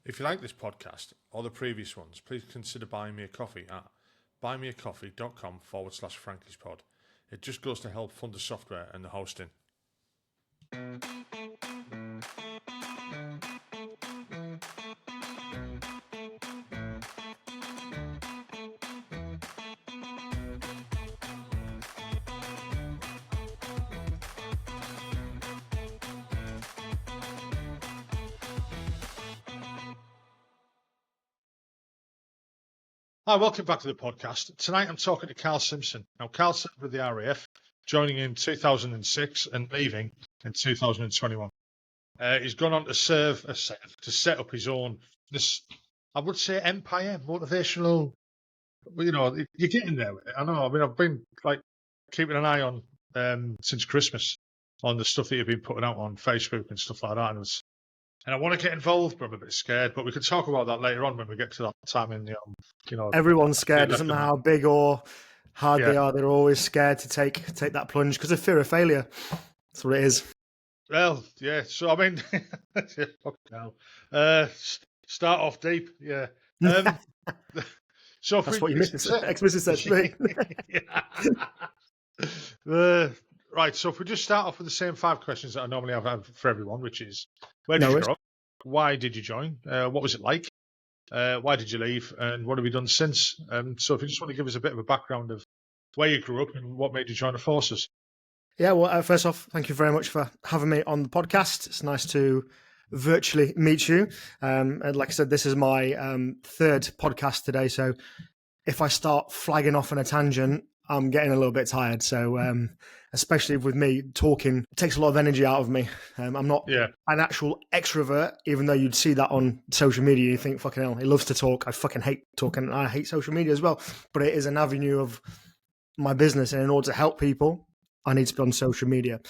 If you like this podcast or the previous ones, please consider buying me a coffee at buymeacoffee.com/Frankie'sPod. It just goes to help fund the software and the hosting. Hi, welcome back to the podcast. Tonight I'm talking to Carl Simpson. Now, Carl served with the RAF, joining in 2006 and leaving in 2021. He's gone on to set up his own, I would say, empire, motivational. You know, you're getting there with it. I know. I mean, I've been keeping an eye on since Christmas on the stuff that you've been putting out on Facebook and stuff like that. And I want to get involved, but I'm a bit scared. But we can talk about that later on when we get to that time in the, Everyone's scared. Doesn't matter how big or hard they are. They're always scared to take that plunge because of fear of failure. That's what it is. Well, yeah. So I mean, start off deep. Yeah. So that's what you explicitly said to me. Right, so if we just start off with the same 5 questions that I normally have for everyone, which is, where did you grow up? Why did you join? What was it like? Why did you leave? And what have you done since? So if you just want to give us a bit of a background of where you grew up and what made you join the forces. Yeah, well, first off, thank you very much for having me on the podcast. It's nice to virtually meet you. And like I said, this is my 3rd podcast today. So if I start flagging off on a tangent, I'm getting a little bit tired. So especially with me talking, it takes a lot of energy out of me. I'm not an actual extrovert, even though you'd see that on social media. You think, fucking hell, he loves to talk. I fucking hate talking. I hate social media as well. But it is an avenue of my business. And in order to help people, I need to be on social media.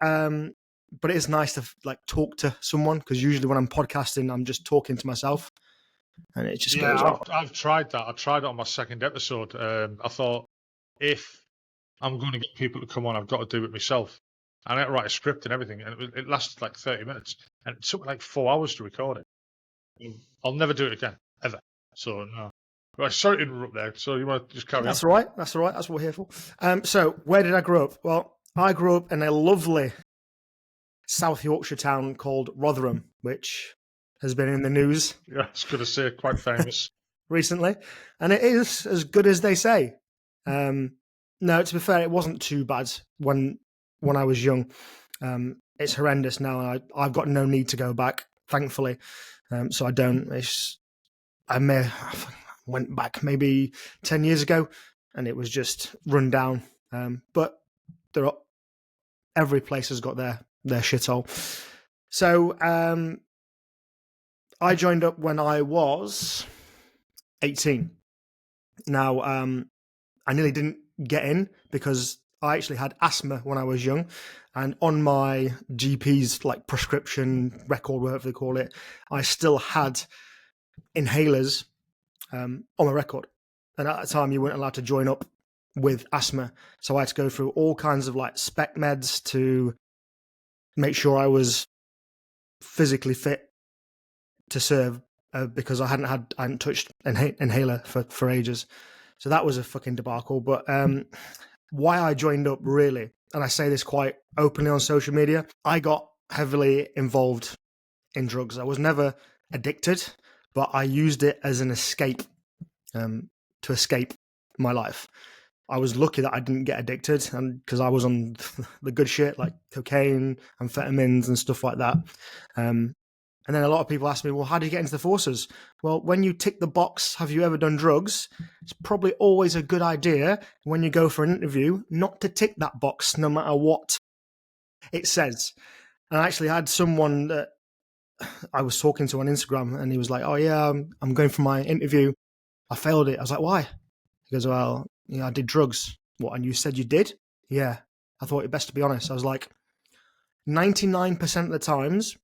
But it is nice to talk to someone, because usually when I'm podcasting, I'm just talking to myself. And it just goes off. I've tried that. I tried it on my 2nd episode. I thought, if I'm going to get people to come on, I've got to do it myself. And I had to write a script and everything. And it lasted 30 minutes. And it took 4 hours to record it. I'll never do it again, ever. So, no. Right, sorry to interrupt there. So you want to just carry on? That's all right. That's what we're here for. So where did I grow up? Well, I grew up in a lovely South Yorkshire town called Rotherham, which has been in the news. Yeah, I was going to say, quite famous. Recently. And it is as good as they say. No, to be fair, it wasn't too bad when I was young. It's horrendous now, and I've got no need to go back, thankfully. So I don't. I went back maybe 10 years ago, and it was just run down. But every place has got their shithole. So I joined up when I was 18. Now, I nearly didn't get in because I actually had asthma when I was young, and on my GP's prescription record, whatever they call it, I still had inhalers on my record. And at the time, you weren't allowed to join up with asthma, so I had to go through all kinds of spec meds to make sure I was physically fit to serve, because I hadn't touched inhaler for ages. So that was a fucking debacle. But why I joined up, really, and I say this quite openly on social media, I got heavily involved in drugs. I was never addicted, but I used it as an escape, to escape my life. I was lucky that I didn't get addicted, and because I was on the good shit like cocaine, amphetamines and stuff like that. And then a lot of people ask me, well, how did you get into the forces? Well, when you tick the box, have you ever done drugs? It's probably always a good idea when you go for an interview not to tick that box, no matter what it says. And I actually had someone that I was talking to on Instagram, and he was like, oh yeah, I'm going for my interview. I failed it. I was like, why? He goes, well, I did drugs. What, and you said you did? Yeah. I thought it best to be honest. I was like, 99% of the times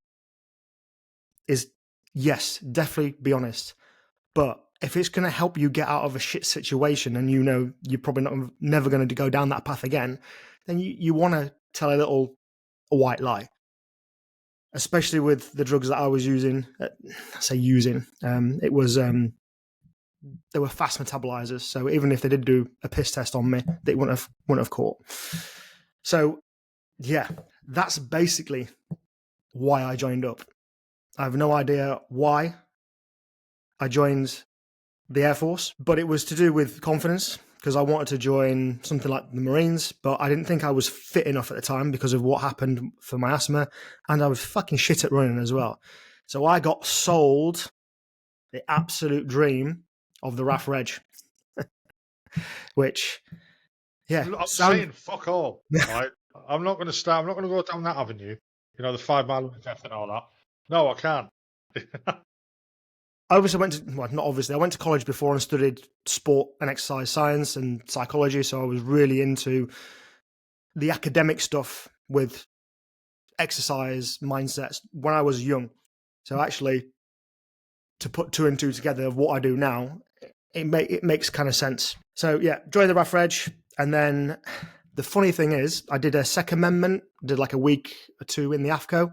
is yes, definitely be honest. But if it's going to help you get out of a shit situation, and you're probably never going to go down that path again, then you want to tell a white lie. especially with the drugs that I was using. I say using. It was they were fast metabolizers, so even if they did do a piss test on me, they wouldn't have caught. So yeah, that's basically why I joined up. I have no idea why I joined the Air Force, but it was to do with confidence, because I wanted to join something like the Marines, but I didn't think I was fit enough at the time because of what happened for my asthma, and I was fucking shit at running as well. So I got sold the absolute dream of the RAF Reg, which, yeah, I'm saying fuck all. Right? I'm not going to start. I'm not going to go down that avenue. You know, the 5 mile of death and all that. No, I can't. I obviously went to, well, not obviously, I went to college before and studied sport and exercise science and psychology, so I was really into the academic stuff with exercise mindsets when I was young. So actually, to put 2 and 2 together of what I do now, it makes kind of sense. So yeah, joined the RAF Reg, and then the funny thing is, I did a second amendment, did like a week or 2 in the AFCO. And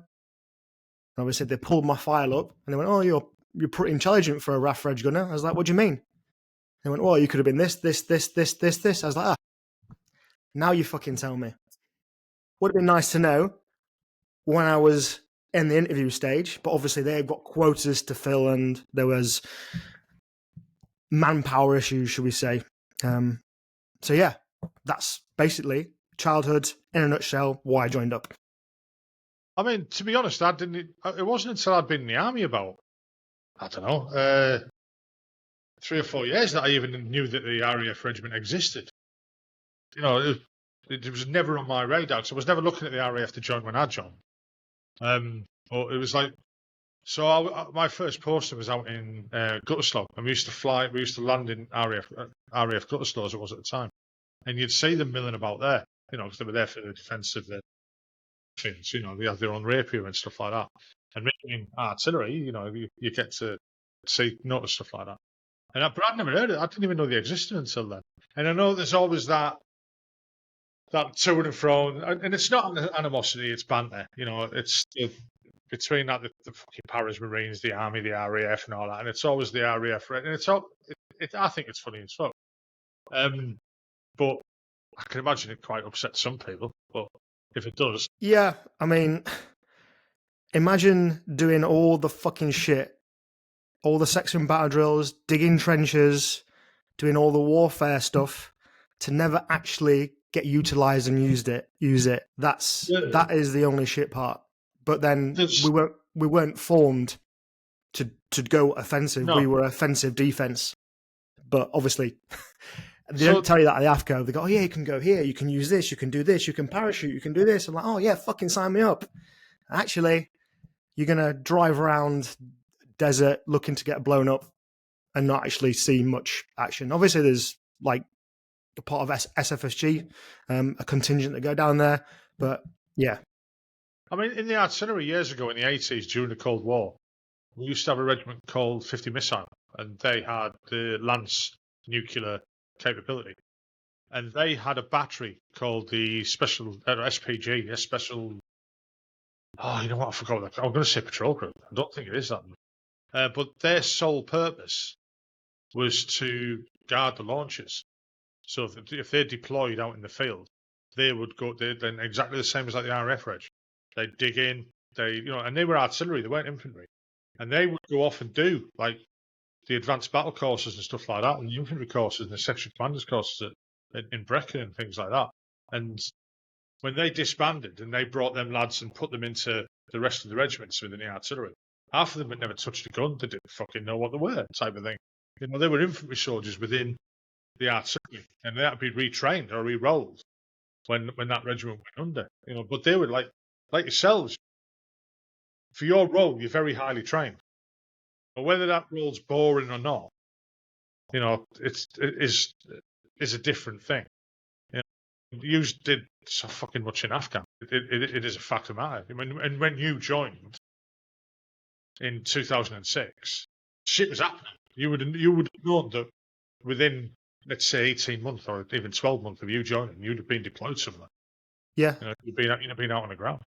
obviously, they pulled my file up and they went, "Oh, you're pretty intelligent for a RAF Reg gunner." I was like, "What do you mean?" They went, "Well, you could have been this, this, this, this, this, this." I was like, now you fucking tell me. Would have been nice to know when I was in the interview stage, but obviously they've got quotas to fill and there was manpower issues, should we say. So yeah, that's basically childhood in a nutshell, why I joined up. I mean, to be honest, it wasn't until I'd been in the army about, I don't know, 3 or 4 years that I even knew that the RAF Regiment existed. You know, it was never on my radar. So I was never looking at the RAF to join when I joined. But it was like, so my first posting was out in Gutterslow, and we used to land in RAF Gutterslow as it was at the time, and you'd see them milling about there, you know, because they were there for the defence of the things, you know, they had their own rapier and stuff like that. And in artillery, you know, you get to notice stuff like that. But I'd never heard it. I didn't even know they existed until then. And I know there's always that to and fro, and it's not animosity, it's banter. You know, it's between that the fucking Paris Marines, the Army, the RAF, and all that, and it's always the RAF, and it's all. I think it's funny as fuck. But I can imagine it quite upsets some people. But if it does, yeah, I mean, imagine doing all the fucking shit, all the section battle drills, digging trenches, doing all the warfare stuff, to never actually get utilized and use it. That is the only shit part. But then we weren't formed to go offensive. No. We were offensive defense. But obviously, they don't tell you that at the AFCO. They go, "Oh yeah, you can go here. You can use this. You can do this. You can parachute. You can do this." I'm like, "Oh yeah, fucking sign me up." Actually, you're gonna drive around desert looking to get blown up and not actually see much action. Obviously, there's like a part of SFSG, a contingent that go down there. But yeah. I mean, in the artillery years ago in the 80s, during the Cold War, we used to have a regiment called 50 Missile, and they had the Lance nuclear capability. And they had a battery called the Special SPG, a Special. Oh, you know what? I forgot that. I'm going to say Patrol Group. I don't think it is that. But their sole purpose was to guard the launches. So if they're deployed out in the field, they would go. Then exactly the same as like the RAF Reg. They'd dig in. And they were artillery. They weren't infantry, and they would go off and do like the advanced battle courses and stuff like that, and the infantry courses and the section commanders courses in Brecon and things like that. And when they disbanded and they brought them lads and put them into the rest of the regiments within the artillery, half of them had never touched a gun. They didn't fucking know what they were, type of thing. You know, they were infantry soldiers within the artillery, and they had to be retrained or re-rolled when that regiment went under. You know, but they were like yourselves. For your role, you're very highly trained. But whether that role's boring or not, you know, it is a different thing. You know, you did so fucking much in Afghan. It is a fact of the matter. And when you joined in 2006, shit was happening. You would have known that within, let's say, 18 months or even 12 months of you joining, you'd have been deployed somewhere. Yeah, You know, you'd have been out on the ground.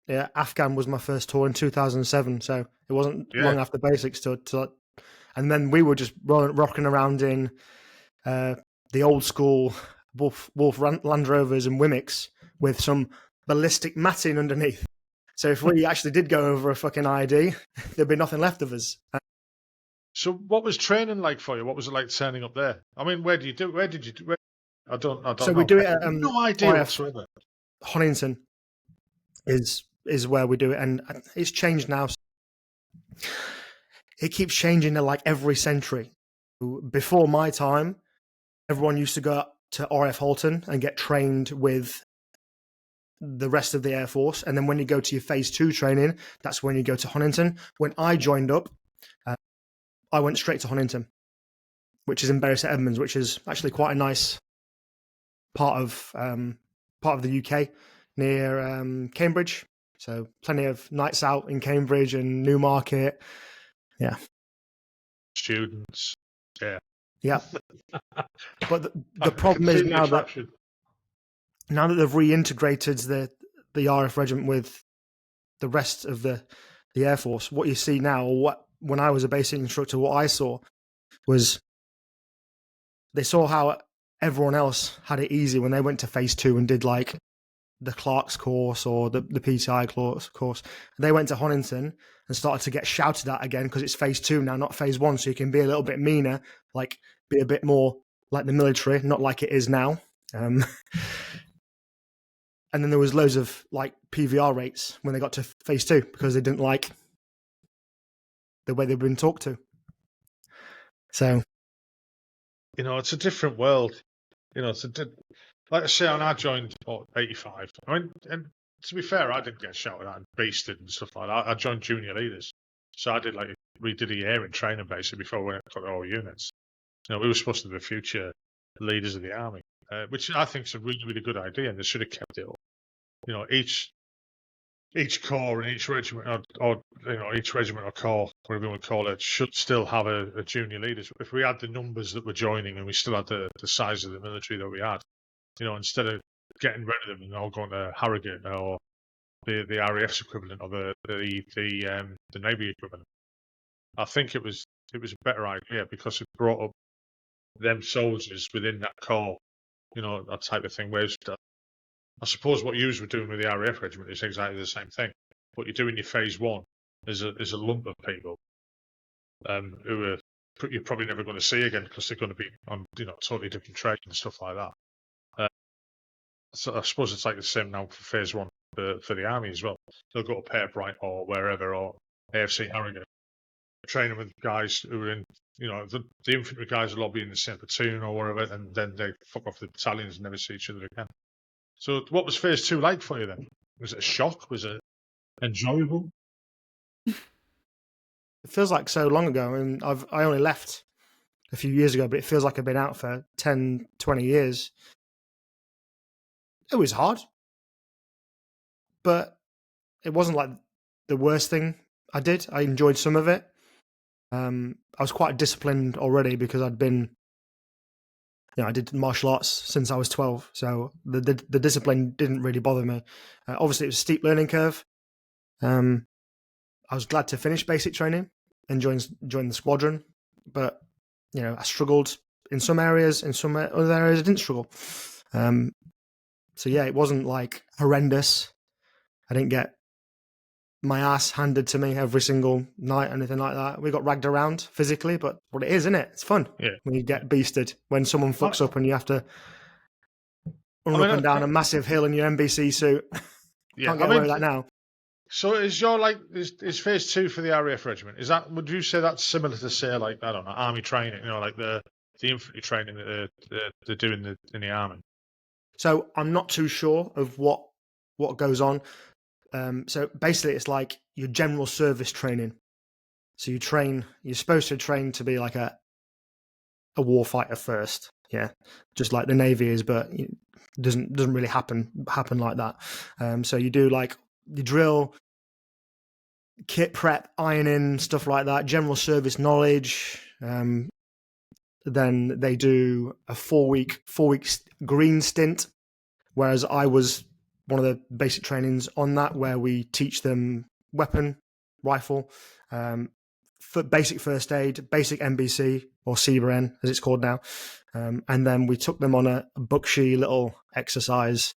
Yeah, Afghan was my first tour in 2007, so it wasn't Yeah. long after basics and then we were just rocking around in the old school Wolf Land Rovers and Wimics with some ballistic matting underneath. So if we actually did go over a fucking ID, there'd be nothing left of us. So what was training like for you? What was it like turning up there? I mean, where did you do? I don't So know. we do it at No idea RAF whatsoever. Honington is where we do it, and it's changed now. It keeps changing like every century. Before my time, everyone used to go up to RAF Halton and get trained with the rest of the Air Force. And then when you go to your phase 2 training, that's when you go to Honington. When I joined up, I went straight to Honington, which is in Bury St Edmunds, which is actually quite a nice part of the UK near Cambridge. So plenty of nights out in Cambridge and Newmarket. Yeah. Students. Yeah. Yeah. But the problem is now that they've reintegrated the RAF Regiment with the rest of the Air Force, what you see now, or when I was a basic instructor, what I saw was they saw how everyone else had it easy when they went to phase 2 and did like the Clark's course or the PTI course. They went to Honington and started to get shouted at again because it's phase 2 now, not phase 1. So you can be a little bit meaner, like be a bit more like the military, not like it is now. And then there was loads of like PVR rates when they got to phase 2 because they didn't like the way they've been talked to. So, it's a different world. Like I say, when I joined 85, I mean, and to be fair, I didn't get shouted at and beasted and stuff like that. I joined junior leaders. So we did a year in training basically before we got all units. We were supposed to be the future leaders of the army, which I think is a really, really good idea, and they should have kept it up. Each corps and each regiment, or each regiment or corps, whatever you want to call it, should still have a junior leader. If we had the numbers that were joining and we still had the size of the military that we had, instead of getting rid of them and all going to Harrogate or the RAF's equivalent or the Navy equivalent, I think it was a better idea because it brought up them soldiers within that corps, that type of thing. Whereas I suppose what you were doing with the RAF regiment is exactly the same thing. What you do in your phase 1 is a lump of people who you're probably never going to see again because they're going to be on totally different trades and stuff like that. So I suppose it's like the same now for phase 1 for the army as well. They'll go to Pairsbright or wherever or AFC Harrogate, training with guys who are in the infantry guys will all be in the same platoon or whatever, and then they fuck off the battalions and never see each other again. So what was phase 2 like for you then? Was it a shock? Was it enjoyable? It feels like so long ago, and I only left a few years ago, but it feels like I've been out for 10, 20 years. It was hard, but it wasn't like the worst thing I did. I enjoyed some of it. I was quite disciplined already because I'd been, I did martial arts since I was 12, so the discipline didn't really bother me. Obviously, it was a steep learning curve. I was glad to finish basic training and join the squadron, but I struggled in some areas. In some other areas, I didn't struggle. So yeah, it wasn't like horrendous. I didn't get my ass handed to me every single night, anything like that. We got ragged around physically, but what it is, isn't it? It's fun when you get beasted, when someone fucks up and you have to run up and down a massive hill in your NBC suit. Can't get away with that now. So is phase 2 for the RAF regiment? Would you say that's similar to say like, I don't know, army training, like the infantry training that they're doing in the army? So I'm not too sure of what goes on. So basically it's like your general service training. So you're supposed to train to be like a warfighter first. Yeah. Just like the Navy is, but it doesn't really happen like that. So you do like you drill, kit prep, ironing, stuff like that, general service knowledge. Then they do a 4 week green stint, whereas I was one of the basic trainings on that where we teach them weapon, rifle, for basic first aid, basic NBC or CBRN as it's called now. And then we took them on a Bookshy little exercise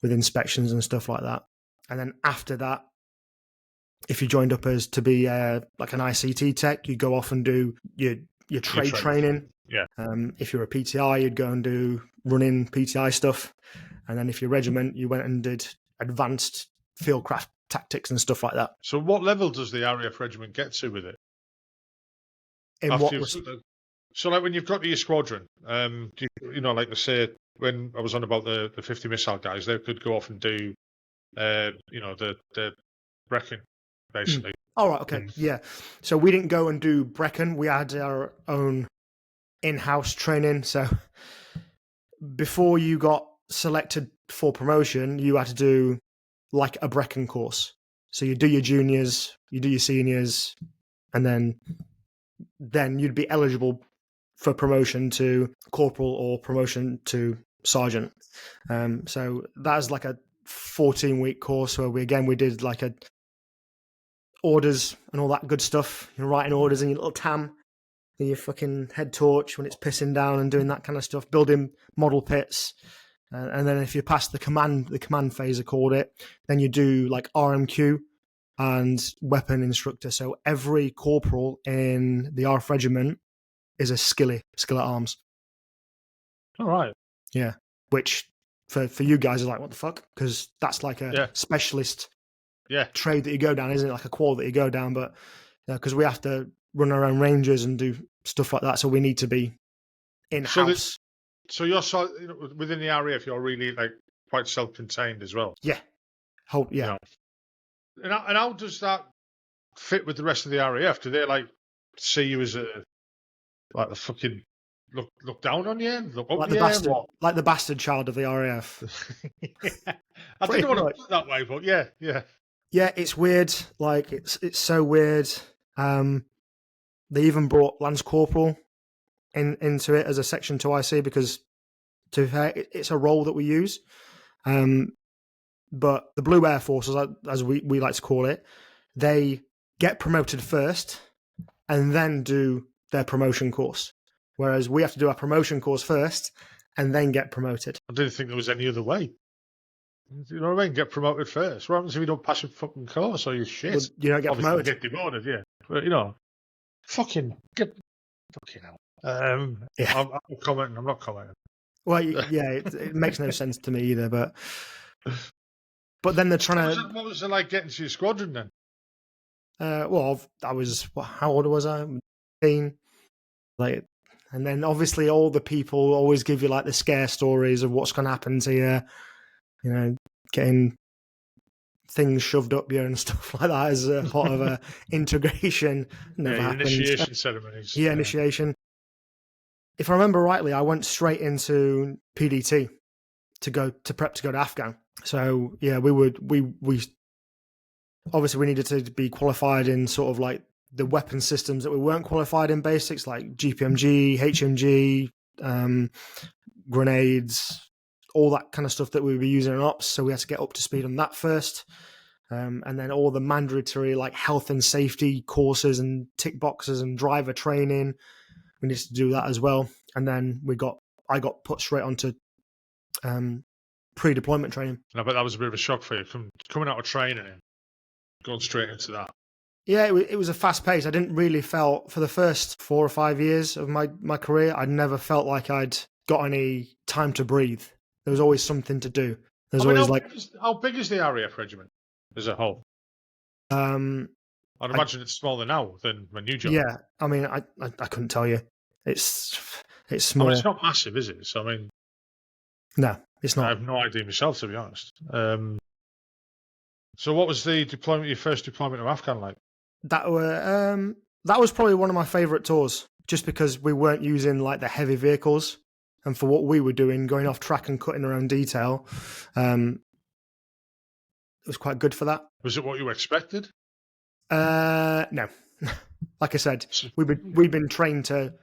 with inspections and stuff like that. And then after that, if you joined up as to be like an ICT tech, you go off and do your trade training. Yeah. If you're a PTI, you'd go and do running PTI stuff. And then if you're regiment, you went and did advanced fieldcraft tactics and stuff like that. So what level does the RAF regiment get to with it? So like when you've got your squadron, you know, like they say, when I was on about the 50 missile guys, they could go off and do, you know, the Brecon, basically. All right, okay, yeah. So we didn't go and do Brecon. We had our own in-house training. So before you got selected for promotion, you had to do like a Brecon course. So you do your juniors, you do your seniors, and then you'd be eligible for promotion to corporal or promotion to sergeant. So that's like a 14-week course where we did like a orders and all that good stuff. You're writing orders in your little tam, with your fucking head torch when it's pissing down and doing that kind of stuff, building model pits. And then if you pass the command phase, I called it, then you do like RMQ and weapon instructor. So every corporal in the RAF Regiment is a skillet arms. All right. Yeah. Which for you guys is like, what the fuck? Because that's like a specialist trade that you go down, isn't it? Like a qual that you go down. But because we have to run our own ranges and do stuff like that, so we need to be in-house. So you're within the RAF, you're really like quite self-contained as well. Yeah. Yeah. You know? And how does that fit with the rest of the RAF? Do they like see you as like the fucking look down on you, look up like the bastard child of the RAF? I didn't want to put it that way, but yeah. Yeah, it's weird. Like it's so weird. They even brought Lance Corporal into it as a Section 2 IC because, to be fair, it's a role that we use. But the Blue Air Forces, as we like to call it, they get promoted first and then do their promotion course. Whereas we have to do our promotion course first and then get promoted. I didn't think there was any other way. You know what I mean? Get promoted first. What happens if you don't pass your fucking course or your shit? Well, you don't get promoted. Get demoted, yeah. But, you know, fucking hell. I'm not commenting. Well, yeah, it makes no sense to me either. But then they're trying to. What was it like getting to your squadron then? Well, how old was I? 18. Like, and then obviously all the people always give you like the scare stories of what's going to happen to you. You know, getting things shoved up you and stuff like that as a part of a integration. Never happened. Initiation ceremonies. Yeah, initiation. If I remember rightly, I went straight into PDT to prep to go to Afghan. So yeah, we obviously we needed to be qualified in sort of like the weapon systems that we weren't qualified in basics, like GPMG, HMG, grenades, all that kind of stuff that we were using in ops. So we had to get up to speed on that first. And then all the mandatory like health and safety courses and tick boxes and driver training. We needed to do that as well. And then I got put straight onto pre-deployment training. And I bet that was a bit of a shock for you, coming out of training and going straight into that. Yeah, it was a fast pace. I didn't really felt for the first 4 or 5 years of my career, I'd never felt like I'd got any time to breathe. There was always something to do. How big is the RAF regiment as a whole? I'd imagine it's smaller now than when you joined. Yeah, I mean, I couldn't tell you. It's small. I mean, it's not massive, is it? So I mean, no, it's not. I have no idea myself, to be honest. So what was your first deployment to Afghan like? That was probably one of my favourite tours, just because we weren't using like the heavy vehicles, and for what we were doing, going off track and cutting our own detail, it was quite good for that. Was it what you expected? No. Like I said, we've been trained to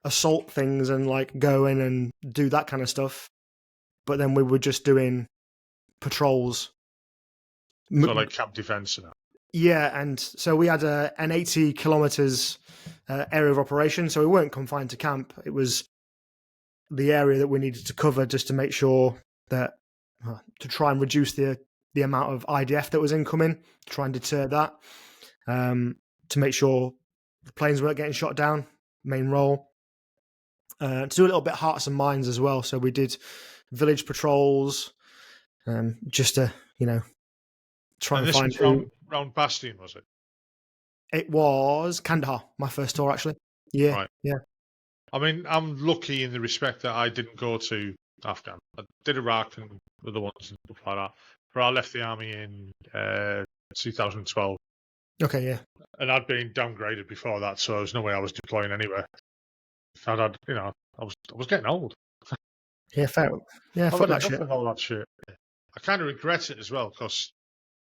assault things and like go in and do that kind of stuff, but then we were just doing patrols. So like camp defence and that. Yeah, and so we had an 80 kilometres area of operation, so we weren't confined to camp. It was the area that we needed to cover just to make sure that, to try and reduce the amount of IDF that was incoming, try and deter that, to make sure the planes weren't getting shot down, main role. To do a little bit hearts and minds as well. So we did village patrols, just to, try and find who. Round Bastion, was it? It was Kandahar, my first tour, actually. Yeah, Right. yeah. I mean, I'm lucky in the respect that I didn't go to Afghan. I did Iraq and other ones and stuff like that. But I left the army in 2012. Okay, yeah. And I'd been downgraded before that, so there's no way I was deploying anywhere. I was getting old. Yeah, fair. Yeah, fuck that shit. All that shit. I kind of regret it as well, because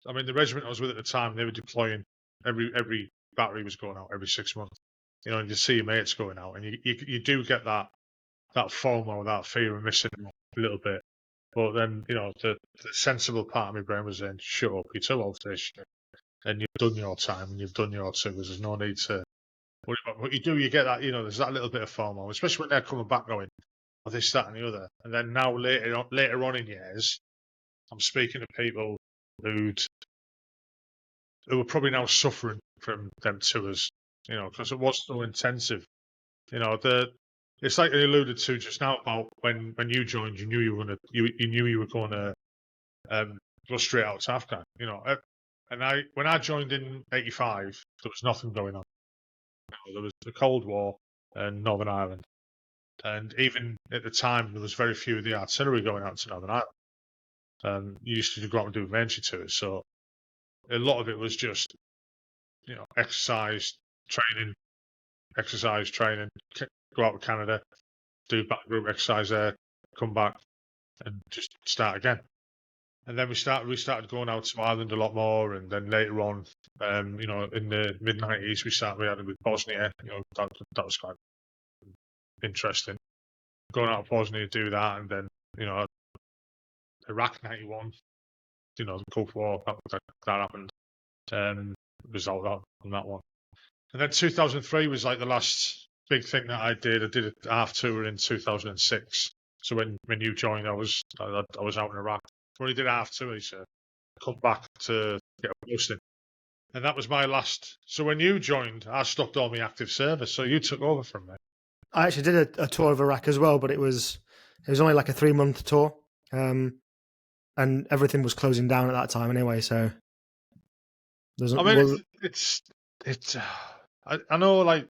I mean, the regiment I was with at the time, they were deploying. Every battery was going out every 6 months. And you see your mates going out, and you do get that FOMO, that fear of missing them a little bit. But then, the sensible part of my brain was saying, shut up, you're too old for this shit. And you've done your time, and you've done your tours. There's no need to worry about what you do. You get that, there's that little bit of FOMO, especially when they're coming back going, oh, this, that, and the other. And then now, later on in years, I'm speaking to people who are probably now suffering from them tours, because it was so intensive. It's like they alluded to just now about when you joined, you knew you were going to go straight out to Afghan. And when I joined in '85, there was nothing going on. There was the Cold War and Northern Ireland, and even at the time, there was very few of the artillery going out to Northern Ireland. You used to go out and do adventure tours, so a lot of it was just exercise training, go out to Canada, do back group exercise there, come back, and just start again. And then we started going out to Ireland a lot more, and then later on, in the mid-90s, we had it with Bosnia. That was quite interesting. Going out to Bosnia to do that, and then Iraq '91, the Gulf War that happened. Result on that one. And then 2003 was like the last big thing that I did. I did a half tour in 2006. So when you joined, I was out in Iraq. When I did a half tour, so come back to get a posting. And that was my last. So when you joined, I stopped all my active service. So you took over from me. I actually did a tour of Iraq as well, but it was only like a 3-month tour, and everything was closing down at that time anyway. So I know, like,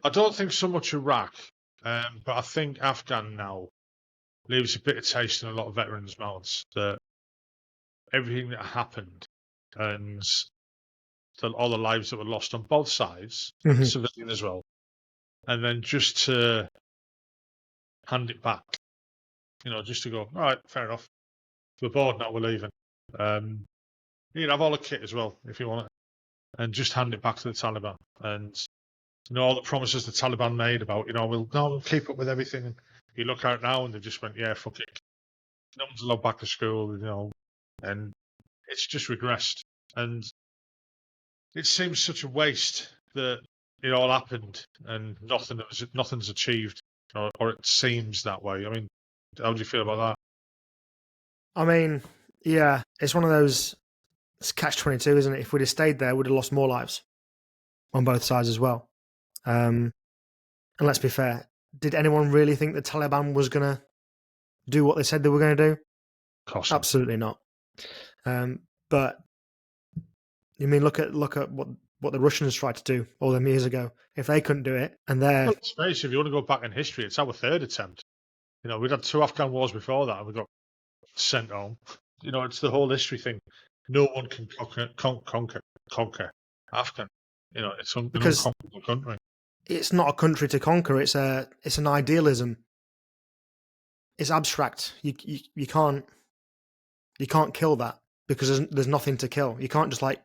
I don't think so much Iraq, but I think Afghan now leaves a bitter taste in a lot of veterans' mouths, that everything that happened and all the lives that were lost on both sides, civilian as well, and then just to hand it back, just to go, all right, fair enough, we're bored now, we're leaving. You can have all the kit as well if you want it, and just hand it back to the Taliban. And all the promises the Taliban made about, we'll keep up with everything. And you look out now, and they just went, yeah, fuck it. No one's allowed back to school, and it's just regressed. And it seems such a waste that it all happened and nothing's achieved, or it seems that way. I mean, how do you feel about that? I mean, yeah, it's one of those. It's catch-22, isn't it? If we'd have stayed there, we'd have lost more lives on both sides as well. And let's be fair, did anyone really think the Taliban was going to do what they said they were going to do? Absolutely not. But you mean look at what the Russians tried to do all them years ago. If they couldn't do it, and they're if you want to go back in history, it's our third attempt. We'd had 2 Afghan wars before that, and we got sent home. It's the whole history thing. No one can conquer Afghan. It's an unconquerable country. It's not a country to conquer. It's an idealism. It's abstract. You can't kill that, because there's nothing to kill. You can't just like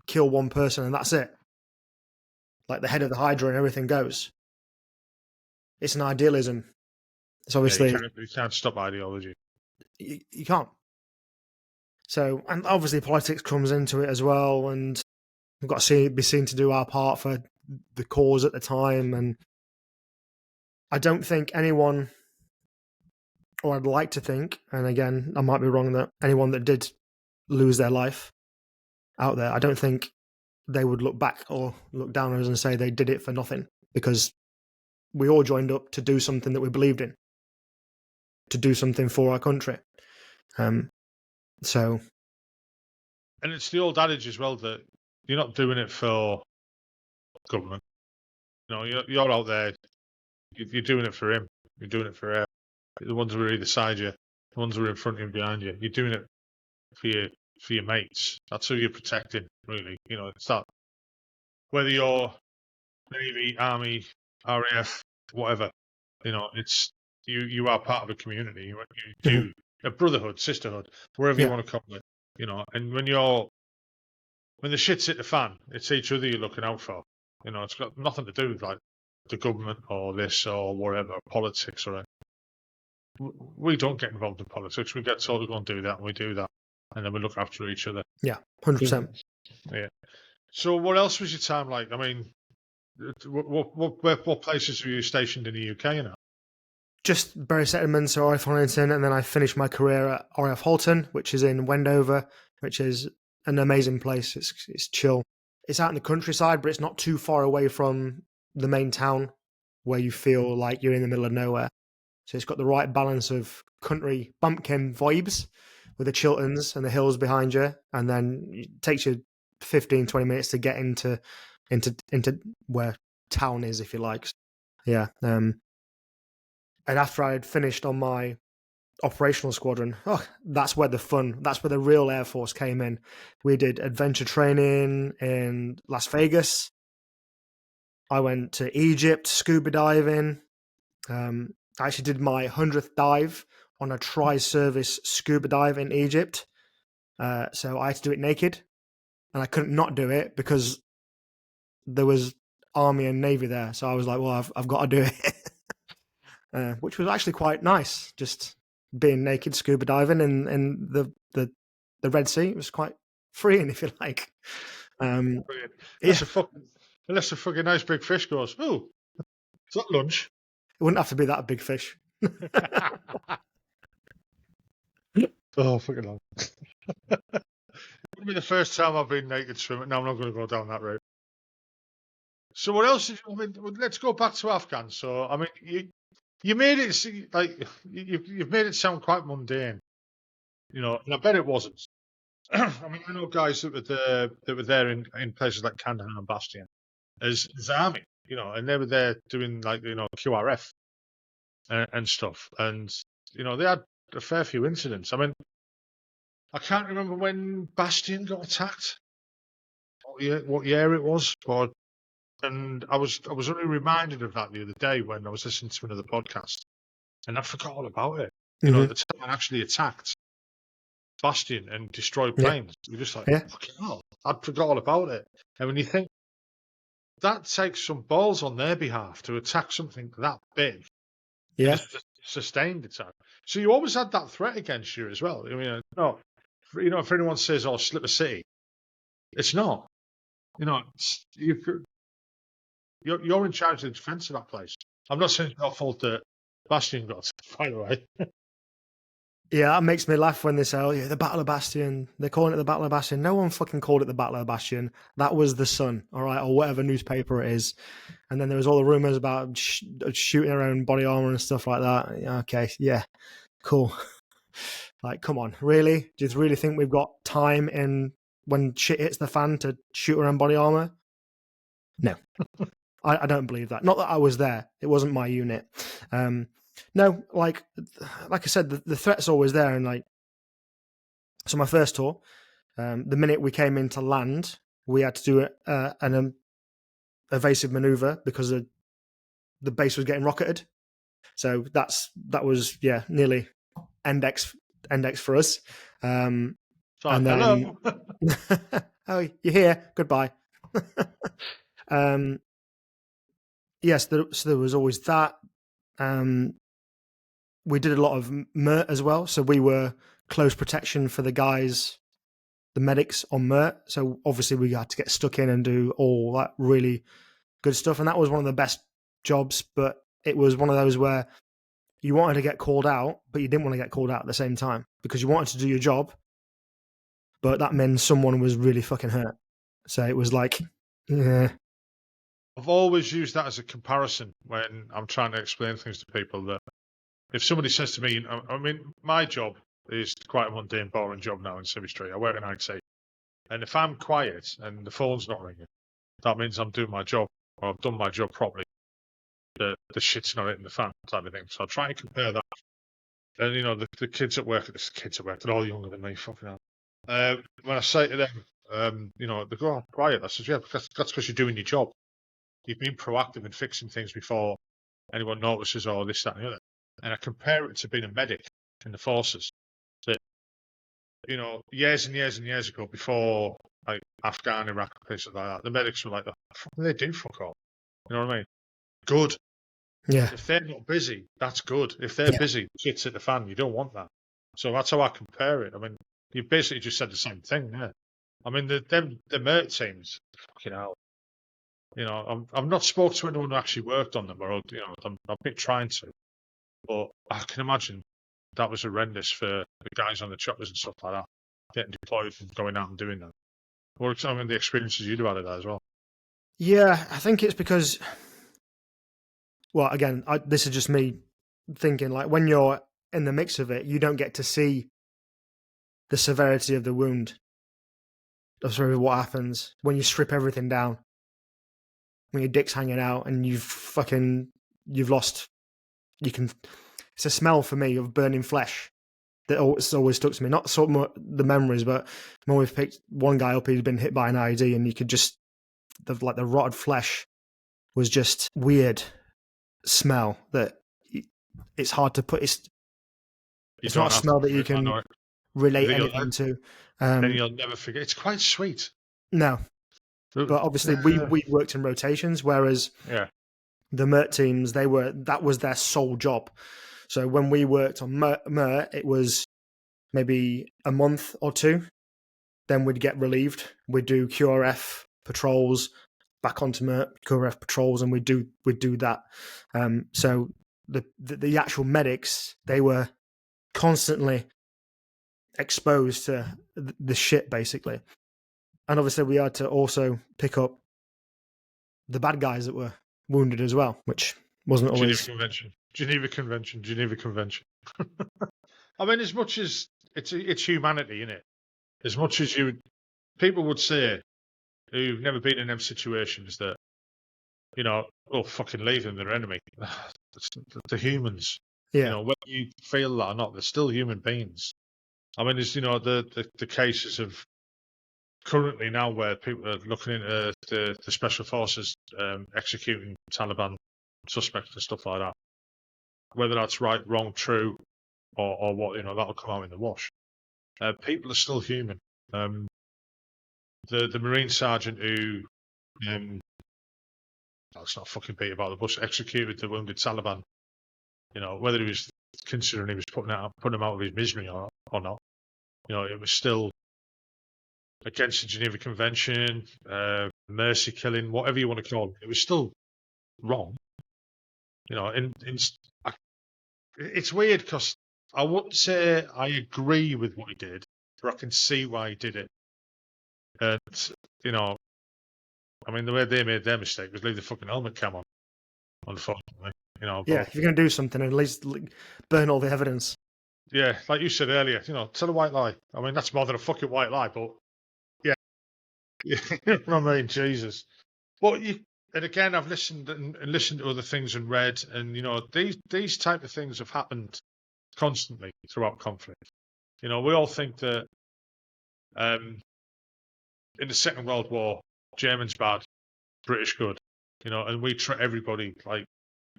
kill one person and that's it. Like the head of the Hydra and everything goes. It's an idealism. It's obviously you can't stop ideology. you can't. So, and obviously politics comes into it as well, and we've got to be seen to do our part for the cause at the time. And I don't think anyone, or I'd like to think, and again, I might be wrong, that anyone that did lose their life out there, I don't think they would look back or look down on us and say they did it for nothing, because we all joined up to do something that we believed in, to do something for our country. So, and it's the old adage as well that you're not doing it for government. You know, you're out there. You're doing it for him. You're doing it for her. The ones who are either side you, the ones who are in front of you and behind you. You're doing it for your mates. That's who you're protecting, really. You know, it's that. Whether you're Navy, Army, RAF, whatever, you know, it's you are part of a community. You do a brotherhood, sisterhood, wherever you want to call it. You know, and when the shit's hit the fan, it's each other you're looking out for. You know, it's got nothing to do with like the government or this or whatever, politics or anything. We don't get involved in politics. We get told to go and do that, and we do that, and then we look after each other. Yeah, 100%. Yeah. So, what else was your time like? I mean, what places were you stationed in the UK? You know, just Bury Settlements or RAF Honington, and then I finished my career at RAF Halton, which is in Wendover, which is an amazing place. It's chill. It's out in the countryside, but it's not too far away from the main town, where you feel like you're in the middle of nowhere. So it's got the right balance of country bumpkin vibes with the Chilterns and the hills behind you, and then it takes you 15, 20 minutes to get into where town is, if you like. Yeah. And after I had finished on my operational squadron, that's where the real Air Force came in. We did adventure training in Las Vegas. I went to Egypt scuba diving. I actually did my 100th dive on a tri-service scuba dive in Egypt. So I had to do it naked, and I couldn't not do it because there was Army and Navy there. So I was like, well, I've got to do it. Which was actually quite nice, just being naked scuba diving in the Red Sea. It was quite freeing, if you like. unless a fucking nice big fish goes, oh, is that lunch? It wouldn't have to be that big fish. Oh, fucking hell. It would be the first time I've been naked swimming. No, I'm not going to go down that route. So what else? Let's go back to Afghan. So, I mean, you made it like you've made it sound quite mundane, you know, and I bet it wasn't. I mean, I know guys that were there in places like Kandahar and Bastion as army, you know, and they were there doing like, you know, QRF and stuff, and you know they had a fair few incidents. I mean, I can't remember when Bastion got attacked, what year it was, but. And I was only reminded of that the other day when I was listening to another podcast, and I forgot all about it. You know, the Taliban actually attacked Bastion and destroyed planes. You're just like, fucking hell, I'd forgot all about it. And when you think that takes some balls on their behalf to attack something that big, just a sustained attack. So you always had that threat against you as well. I mean, no, you know, if anyone says, "Oh, slip a city," it's not. You know, you're in charge of the defence of that place. I'm not saying it's your fault that Bastion got attacked, by the way. Yeah, that makes me laugh when they say, "Oh, yeah, the Battle of Bastion." They're calling it the Battle of Bastion. No one fucking called it the Battle of Bastion. That was the Sun, all right, or whatever newspaper it is. And then there was all the rumours about shooting around body armour and stuff like that. Okay, yeah, cool. Like, come on, really? Do you really think we've got time in when shit hits the fan to shoot around body armour? No. I don't believe that. Not that I was there. It wasn't my unit. No, like I said, the threat's always there. And like, so my first tour, the minute we came into land, we had to do an evasive maneuver because the base was getting rocketed. So that was nearly end X for us. And then, hello. Oh, you're here. Goodbye. Yes, so there was always that. we did a lot of MERT as well. So we were close protection for the guys, the medics on MERT. So obviously we had to get stuck in and do all that really good stuff. And that was one of the best jobs, but it was one of those where you wanted to get called out, but you didn't want to get called out at the same time because you wanted to do your job, but that meant someone was really fucking hurt. So it was like, yeah. I've always used that as a comparison when I'm trying to explain things to people, that if somebody says to me, I mean, my job is quite a mundane, boring job now in Civic Street. I work in IT. And if I'm quiet and the phone's not ringing, that means I'm doing my job, or I've done my job properly. The shit's not hitting the fan type of thing. So I try and compare that. And, you know, the kids at work, they're all younger than me, fucking hell. When I say to them, you know, they go, oh, quiet. I said, yeah, that's because you're doing your job. You've been proactive in fixing things before anyone notices, or this, that, and the other. And I compare it to being a medic in the forces. That, you know, years and years and years ago, before like Afghan, Iraq, places like that, the medics were like, what the fuck do they do, fuck all? You know what I mean? Good. Yeah. If they're not busy, that's good. If they're busy, shit's at the fan. You don't want that. So that's how I compare it. I mean, you basically just said the same thing, yeah. I mean, the MERT teams, fucking hell. You know, I've not spoken to anyone who actually worked on them, or, you know, I've been trying to, but I can imagine that was horrendous for the guys on the choppers and stuff like that, getting deployed and going out and doing that. What are some of the experiences you'd have had that as well? Yeah, I think it's because, well, again, this is just me thinking, like, when you're in the mix of it, you don't get to see the severity of the wound. That's really what happens when you strip everything down. When your dick's hanging out and you've lost, it's a smell for me of burning flesh that always stuck to me. Not so much the memories, but I always picked one guy up who'd been hit by an IED, and you could just, the rotted flesh was just weird smell that it's hard to put. It's not a smell that you can relate anything to. Then you'll never forget. It's quite sweet. No. But obviously we worked in rotations, whereas the MERT teams, that was their sole job. So when we worked on MERT, it was maybe a month or two. Then we'd get relieved. We'd do QRF patrols, back onto MERT, QRF patrols, and we'd do that. So the actual medics, they were constantly exposed to the shit, basically. And obviously we had to also pick up the bad guys that were wounded as well, which wasn't always... Geneva Convention. I mean, as much as it's humanity, isn't it? As much as people would say, who've never been in them situations, that, you know, oh, fucking leave them, they're enemy. The humans. Yeah. You know, whether you feel that or not, they're still human beings. I mean, there's, you know, the cases of currently now where people are looking into the special forces executing Taliban suspects and stuff like that. Whether that's right, wrong, true, or what, you know, that'll come out in the wash. People are still human. The Marine sergeant who, let's not fucking beat about the bush, executed the wounded Taliban. You know, whether he was considering he was putting him out of his misery or not. You know, it was still against the Geneva Convention, mercy killing, whatever you want to call it. It was still wrong. You know, it's weird because I wouldn't say I agree with what he did, but I can see why he did it. And, you know, I mean, the way they made their mistake was leave the fucking helmet cam on, unfortunately. You know, yeah, if you're going to do something, at least burn all the evidence. Yeah, like you said earlier, you know, tell a white lie. I mean, that's more than a fucking white lie, but yeah. You know what I mean? Jesus. But and again, I've listened and listened to other things and read, and, you know, these type of things have happened constantly throughout conflict. You know, we all think that in the Second World War, Germans bad, British good, you know, and we treat everybody like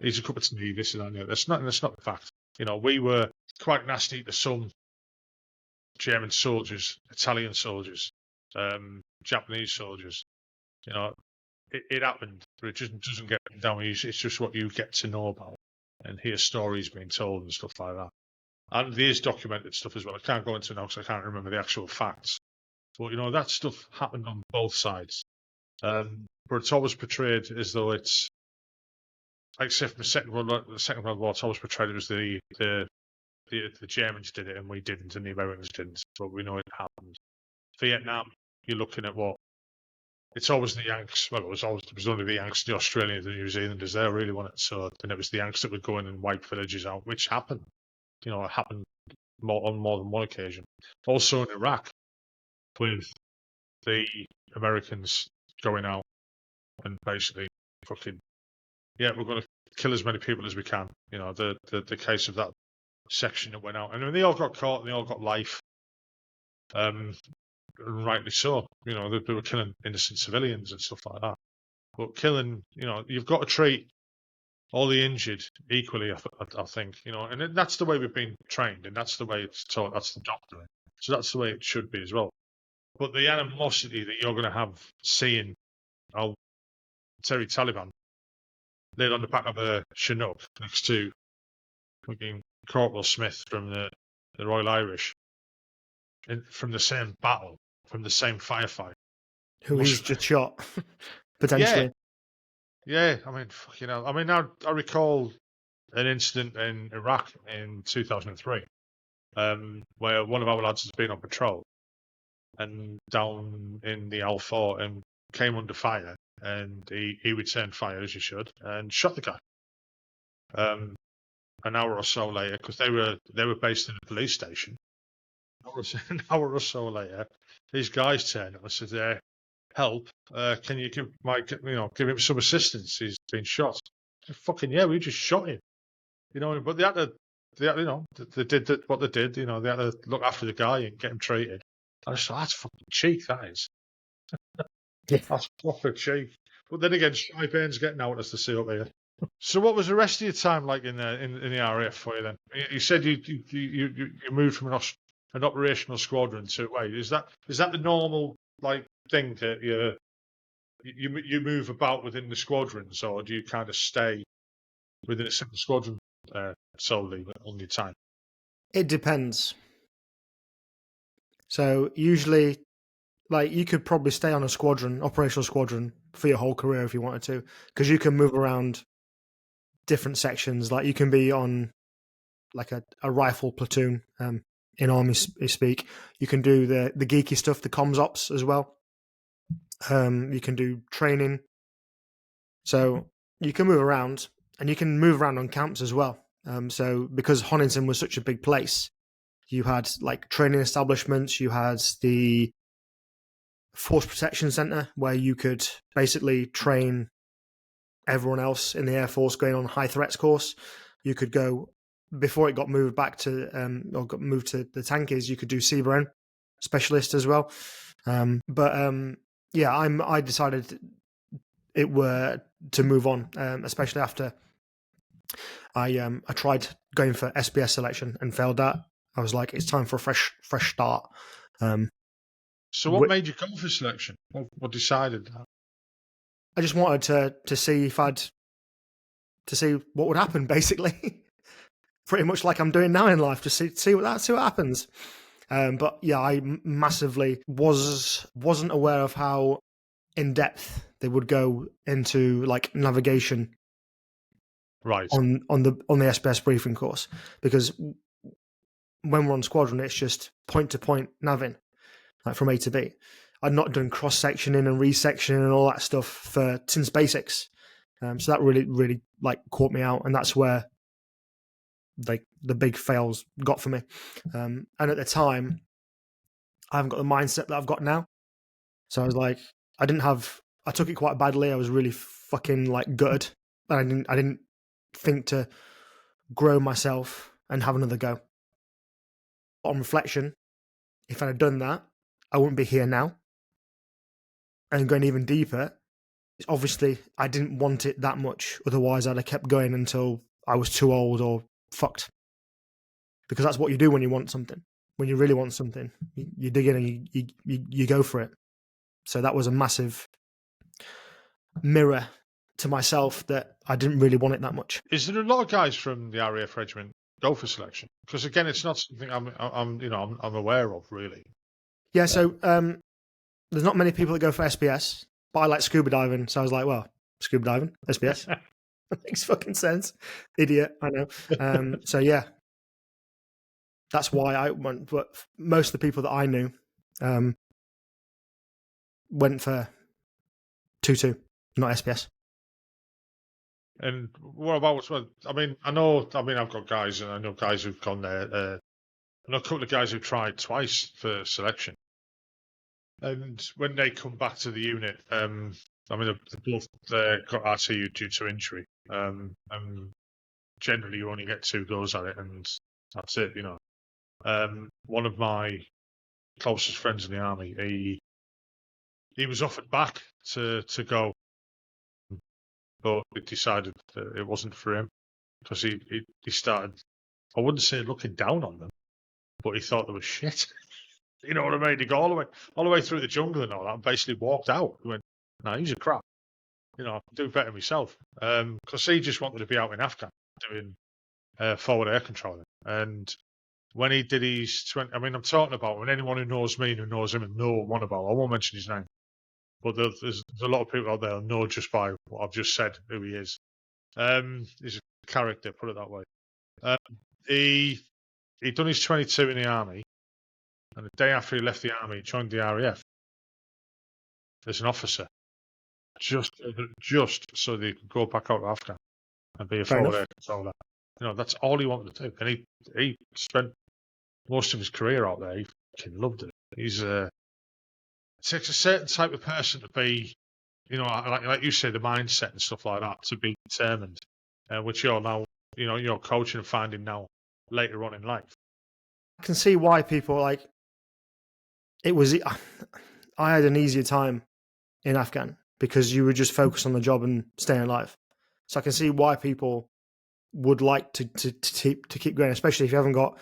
he's a cup of tea, this and that. That's not the fact. You know, we were quite nasty to some German soldiers, Italian soldiers, Japanese soldiers. You know, it happened, but it just doesn't get down. It's just what you get to know about. and hear stories being told and stuff like that. And there's documented stuff as well. I can't go into it now because I can't remember the actual facts. But that stuff happened on both sides. But it's always portrayed as though it's, like, say, from the Second World War, it's always portrayed it was the Germans did it and we didn't, and the Americans didn't. But we know it happened. Vietnam, you're looking at what? It's always the Yanks. Well, it was only the Yanks, the Australians, the New Zealanders. They really wanted it. So then it was the Yanks that would go in and wipe villages out, which happened. It happened on more than one occasion. Also in Iraq, with the Americans going out and basically fucking, we're going to kill as many people as we can. The case of that section that went out, and they all got caught and they all got life. Rightly so. They were killing innocent civilians and stuff like that. But killing, you've got to treat all the injured equally, I think. And that's the way we've been trained, and that's the way it's taught. That's the doctrine. So that's the way it should be as well. But the animosity that you're going to have seeing Terry Taliban laid on the back of a Chinook next to fucking Corporal Smith from the Royal Irish, and from the same battle, from the same firefight. Who he's just shot, potentially. Yeah. I mean, I recall an incident in Iraq in 2003, where one of our lads has been on patrol and down in the L4 and came under fire, and he returned fire, as you should, and shot the guy. An hour or so later, because they were based in a police station. An hour or so later, these guys turned up and said, "Help! Can you give him some assistance? He's been shot." Fucking we just shot him. But they had to, they did what they did. They had to look after the guy and get him treated. I just thought, that's fucking cheek. That is. Yeah. That's proper cheek. But then again, Shy Bane's getting out as the SEAL here. So, what was the rest of your time like in the RAF for you then? You said you moved from an operational squadron to is that the normal thing that you move about within the squadrons, or do you kind of stay within a single squadron solely on your time? It depends. So usually, you could probably stay on a operational squadron, for your whole career if you wanted to, because you can move around different sections. Like, you can be on a rifle platoon, in army speak. You can do the geeky stuff, the comms ops as well. You can do training. So you can move around, and you can move around on camps as well. So because Honington was such a big place, you had training establishments, you had the Force Protection Center, where you could basically train everyone else in the Air Force going on high threats course. You could go, before it got moved back to, or got moved to the tankies, you could do CBRN specialist as well. I decided it were to move on, especially after I tried going for SBS selection and failed that. I was like, it's time for a fresh start. So what made you come for selection? What decided that? I just wanted to see to see what would happen, basically. Pretty much like I'm doing now in life, to see what happens. But yeah, I massively wasn't aware of how in depth they would go into navigation, right, on the SBS briefing course, because when we're on squadron, it's just point to point naving, from A to B. I'd not done cross sectioning and resectioning and all that stuff since basics, so that really caught me out, and that's where the big fails got for me. And at the time, I haven't got the mindset that I've got now, so I was like, I took it quite badly. I was really fucking gutted, and I didn't think to grow myself and have another go. On reflection, if I had done that, I wouldn't be here now. And going even deeper, obviously I didn't want it that much. Otherwise, I'd have kept going until I was too old or fucked. Because that's what you do when you want something. When you really want something, you dig in and you go for it. So that was a massive mirror to myself that I didn't really want it that much. Is there a lot of guys from the RAF Regiment go for selection? Because again, it's not something I'm aware of really. Yeah, so there's not many people that go for SPS, but I like scuba diving, so I was like, well, scuba diving, SPS. That makes fucking sense. Idiot, I know. So yeah, that's why I went. But most of the people that I knew went for 2-2, not SPS. And what about? I mean, I've got guys, and I know guys who've gone there. I know a couple of guys who've tried twice for selection, and when they come back to the unit, they both got RTU due to injury. And generally, you only get 2 goes at it, and that's it. One of my closest friends in the army, he was offered back to go, but he decided that it wasn't for him because he started, I wouldn't say looking down on them, but he thought they were shit. You know what I mean? He go all the way through the jungle and all that, and basically walked out. He went, "No, he's a crap. I can do better myself." Because he just wanted to be out in Afghan doing forward air controlling. And when he did his 20, I'm talking about, when anyone who knows me and who knows him and know one about, I won't mention his name, but there's a lot of people out there who know just by what I've just said who he is. He's a character, put it that way. He'd done his 22 in the army, and the day after he left the army, he joined the RAF as an officer, just so that he could go back out to Afghan and be a forward air controller. That's all he wanted to do, and he spent most of his career out there. He fucking loved it. It takes a certain type of person to be, like you say, the mindset and stuff like that, to be determined, which you're now, you're coaching and finding now later on in life. I can see why people it was. I had an easier time in Afghan because you were just focused on the job and staying alive. So I can see why people would like to keep going, especially if you haven't got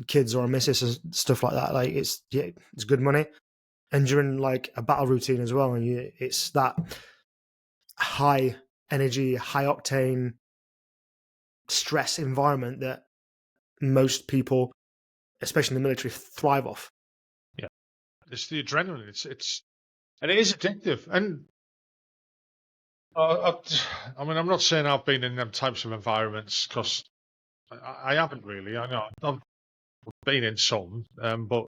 kids or a missus and stuff like that. Like it's good money, and you're in like a battle routine as well, and it's that high energy, high octane stress environment that most people, especially in the military, thrive off. Yeah, it's the adrenaline. And it is addictive. And I'm not saying I've been in them types of environments, because I haven't really. I know I've been in some, but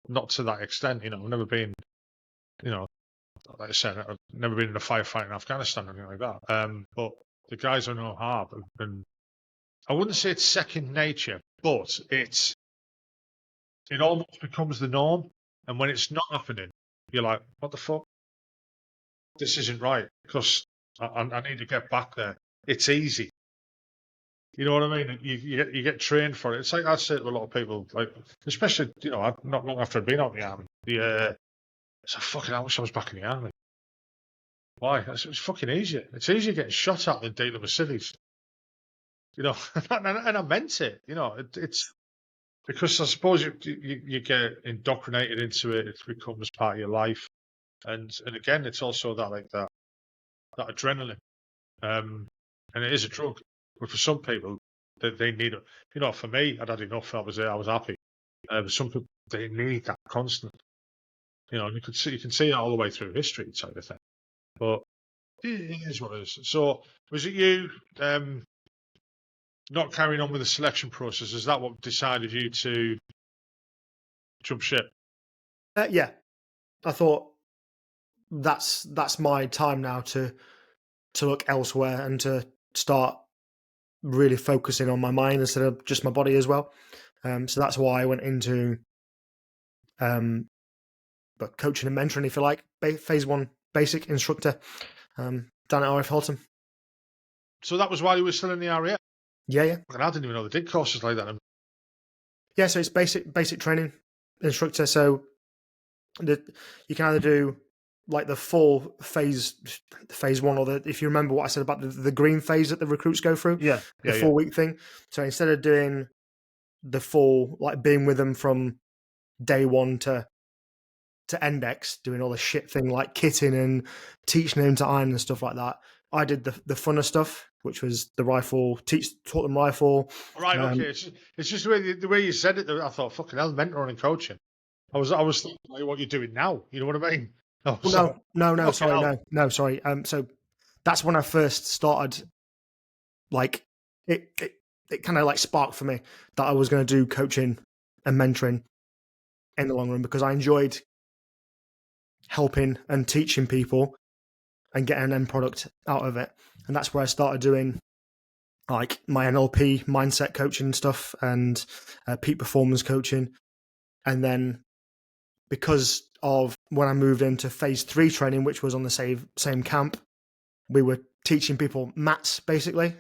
not to that extent. I've never been, like I said, I've never been in a firefight in Afghanistan or anything like that. But the guys I know have been, I wouldn't say it's second nature, but it almost becomes the norm. And when it's not happening, you're like, what the fuck? This isn't right, because I need to get back there. It's easy. You know what I mean? You get trained for it. It's like I say to a lot of people, like, especially, not long after I'd been out in the army. It's like, fucking, I wish I was back in the army. Why? It's fucking easier. It's easier getting shot at than dealing with cities. And I meant it. It's because I suppose you get indoctrinated into it. It becomes part of your life, and again, it's also that adrenaline, and it is a drug. But for some people, they need it. For me, I'd had enough. I was happy. But some people, they need that constant. And you can see it all the way through history, type of thing. But it is what it is. So, was it you not carrying on with the selection process? Is that what decided you to jump ship? Yeah, I thought that's my time now to look elsewhere and to start really focusing on my mind instead of just my body as well. So that's why I went into but coaching and mentoring, if you like, phase 1 basic instructor down at RAF Halton. So that was while you were still in the RAF? Yeah. I didn't even know they did courses like that. Yeah, so it's basic training instructor. So you can either do like the full phase 1, or if you remember what I said about the green phase that the recruits go through, the 4-week thing. So instead of doing the full, like being with them from day 1 to Index, doing all the shit thing like kitting and teaching them to iron and stuff like that, I did the funner stuff, which was the rifle, taught them rifle. Right, okay. It's just the way you said it that I thought, fucking hell, mentoring and coaching. I was thinking like, what you're doing now. You know what I mean? I was like, No, fucking hell. sorry. So that's when I first started. Like it kind of like sparked for me that I was going to do coaching and mentoring in the long run, because I enjoyed helping and teaching people and getting an end product out of it. And that's where I started doing like my NLP mindset coaching stuff and peak performance coaching. And then because of when I moved into phase 3 training, which was on the same camp, we were teaching people mats, basically,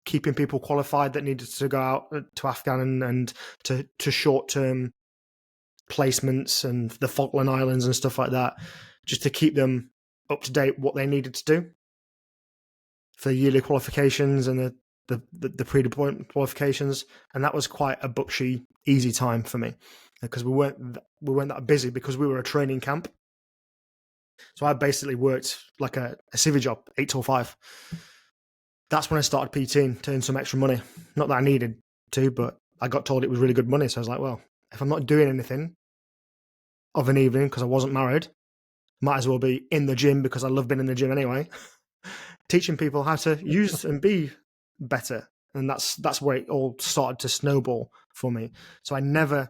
keeping people qualified that needed to go out to Afghan and to short-term placements and the Falkland Islands and stuff like that, just to keep them up to date what they needed to do for the yearly qualifications and the pre-deployment qualifications. And that was quite a bookshy, easy time for me, because we weren't that busy, because we were a training camp. So I basically worked like a civvy job, 8 till 5. That's when I started PTing to earn some extra money. Not that I needed to, but I got told it was really good money. So I was like, well, if I'm not doing anything of an evening because I wasn't married, might as well be in the gym, because I love being in the gym anyway, teaching people how to use and be better. And that's where it all started to snowball for me. So I never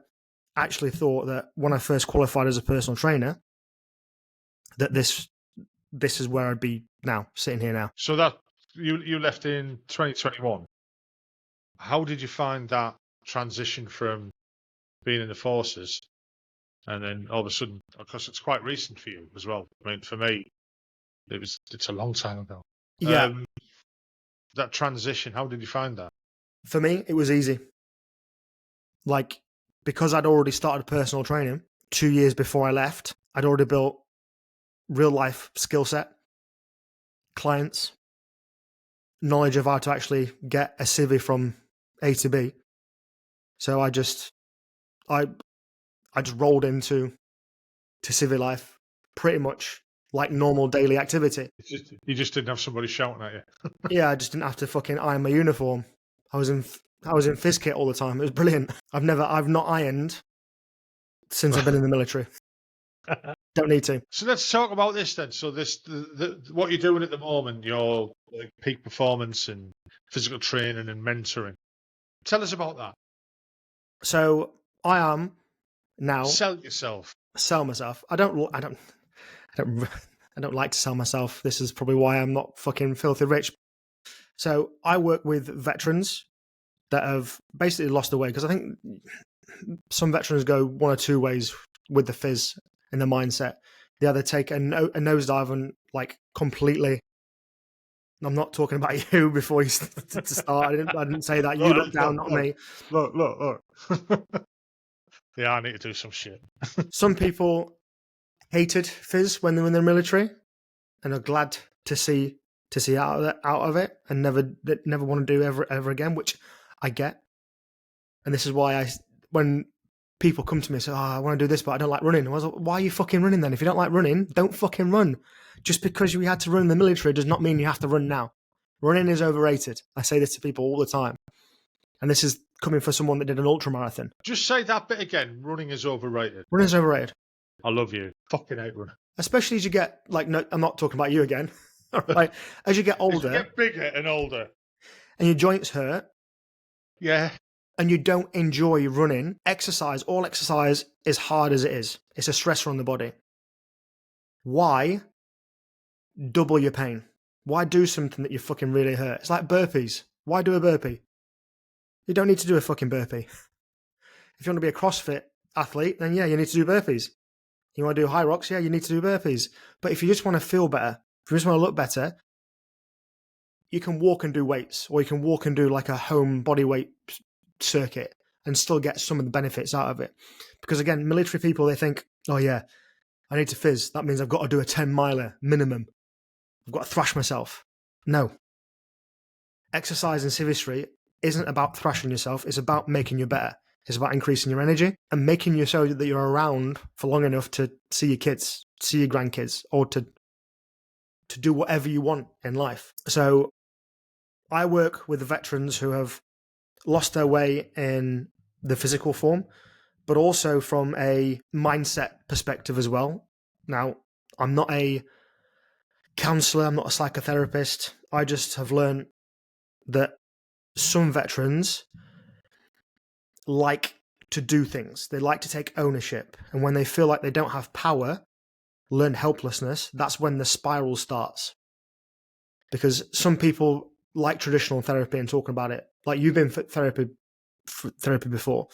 actually thought that when I first qualified as a personal trainer, that this is where I'd be now, sitting here now. So that you left in 2021. How did you find that transition from being in the forces and then all of a sudden, because it's quite recent for you as well. I mean, for me, it's a long time ago. Yeah. That transition, how did you find that? For me, it was easy. Like, because I'd already started personal training 2 years before I left, I'd already built real life skill set, clients, knowledge of how to actually get a civvy from A to B. So I just rolled into civvy life pretty much like normal daily activity. You just didn't have somebody shouting at you. Yeah, I just didn't have to fucking iron my uniform. I was in fizz kit all the time. It was brilliant. I've not ironed since I've been in the military. Don't need to. So let's talk about this then. So what you're doing at the moment, your peak performance and physical training and mentoring. Tell us about that. So I am now sell yourself. Sell myself. I don't like to sell myself. This is probably why I'm not fucking filthy rich. So I work with veterans that have basically lost their way, because I think some veterans go one or two ways with the fizz and the mindset. They either take a nosedive and like completely. I'm not talking about you before you to start. I didn't say that. You look down, not me. Look. Yeah, I need to do some shit. Some people hated fizz when they were in the military and are glad to see out of it and never want to do ever again, which I get. And this is why when people come to me and say, I want to do this, but I don't like running. I was like, why are you fucking running then? If you don't like running, don't fucking run. Just because you had to run in the military does not mean you have to run now. Running is overrated. I say this to people all the time. And this is coming from someone that did an ultra marathon. Just say that bit again. Running is overrated. Running is overrated. I love you. Fucking hate running. Especially as you get, no, I'm not talking about you again. Right? As you get older. As you get bigger and older. And your joints hurt. Yeah. And you don't enjoy running, all exercise is hard as it is. It's a stressor on the body. Why double your pain? Why do something that you fucking really hurt? It's like burpees. Why do a burpee? You don't need to do a fucking burpee. If you want to be a CrossFit athlete, then yeah, you need to do burpees. You want to do high rocks? Yeah, you need to do burpees. But if you just want to feel better, if you just want to look better, you can walk and do weights, or you can walk and do like a home body weight circuit and still get some of the benefits out of it. Because again, military people, they think, oh yeah, I need to fizz. That means I've got to do a 10 miler minimum. I've got to thrash myself. No. Exercise in civistry isn't about thrashing yourself. It's about making you better. It's about increasing your energy and making you so that you're around for long enough to see your kids, see your grandkids, or to to do whatever you want in life. So I work with veterans who have lost their way in the physical form, but also from a mindset perspective as well. Now, I'm not a counselor, I'm not a psychotherapist. I just have learned that some veterans like to do things. They like to take ownership. And when they feel like they don't have power, learn helplessness, that's when the spiral starts. Because some people like traditional therapy and talking about it, like you've been for therapy before,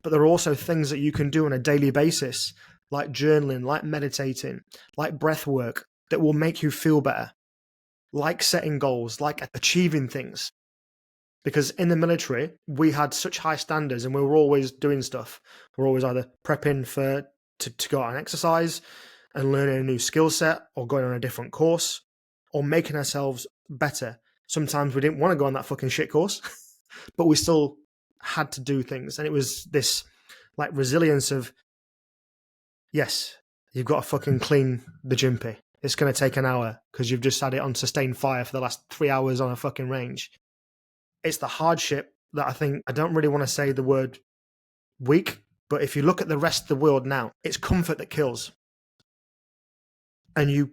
but there are also things that you can do on a daily basis, like journaling, like meditating, like breath work, that will make you feel better, like setting goals, like achieving things. Because in the military, we had such high standards and we were always doing stuff. We're always either prepping to go out and exercise and learning a new skill set, or going on a different course, or making ourselves better. Sometimes we didn't want to go on that fucking shit course, but we still had to do things. And it was this like resilience of, yes, you've got to fucking clean the gympie. It's going to take an hour because you've just had it on sustained fire for the last 3 hours on a fucking range. It's the hardship that I think, I don't really want to say the word weak, but if you look at the rest of the world now, it's comfort that kills. And you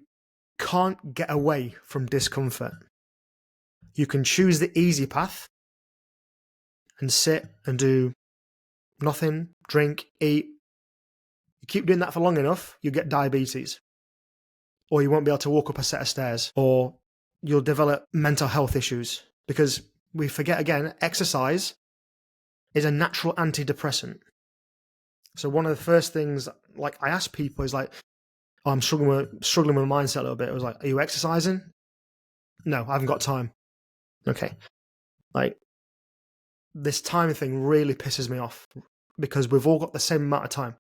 can't get away from discomfort. You can choose the easy path and sit and do nothing, drink, eat. You keep doing that for long enough, you'll get diabetes. Or you won't be able to walk up a set of stairs. Or you'll develop mental health issues. Because we forget again, exercise is a natural antidepressant. So one of the first things like I ask people is like, oh, I'm struggling with my mindset a little bit. I was like, are you exercising? No, I haven't got time. Okay. Like, this time thing really pisses me off because we've all got the same amount of time.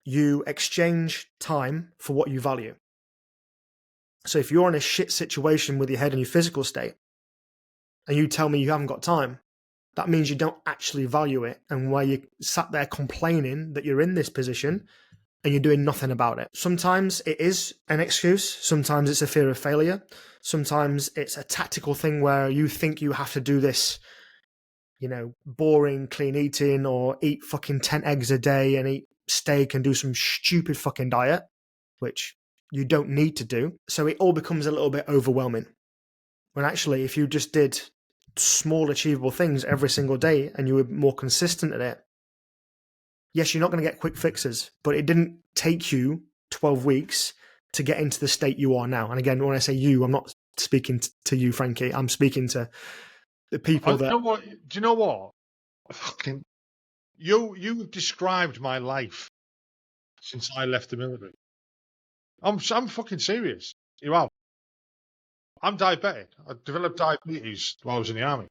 You exchange time for what you value. So if you're in a shit situation with your head and your physical state and you tell me you haven't got time, that means you don't actually value it. And while you sat there complaining that you're in this position and you're doing nothing about it. Sometimes it is an excuse. Sometimes it's a fear of failure. Sometimes it's a tactical thing where you think you have to do this, boring clean eating, or eat fucking 10 eggs a day and eat steak and do some stupid fucking diet, which you don't need to do. So it all becomes a little bit overwhelming. When actually, if you just did small achievable things every single day and you were more consistent at it, yes, you're not going to get quick fixes, but it didn't take you 12 weeks to get into the state you are now. And again, when I say you, I'm not speaking to you, Frankie. I'm speaking to the people that... Do you know what? Fucking, you described my life since I left the military. I'm fucking serious. You have. I'm diabetic. I developed diabetes while I was in the army.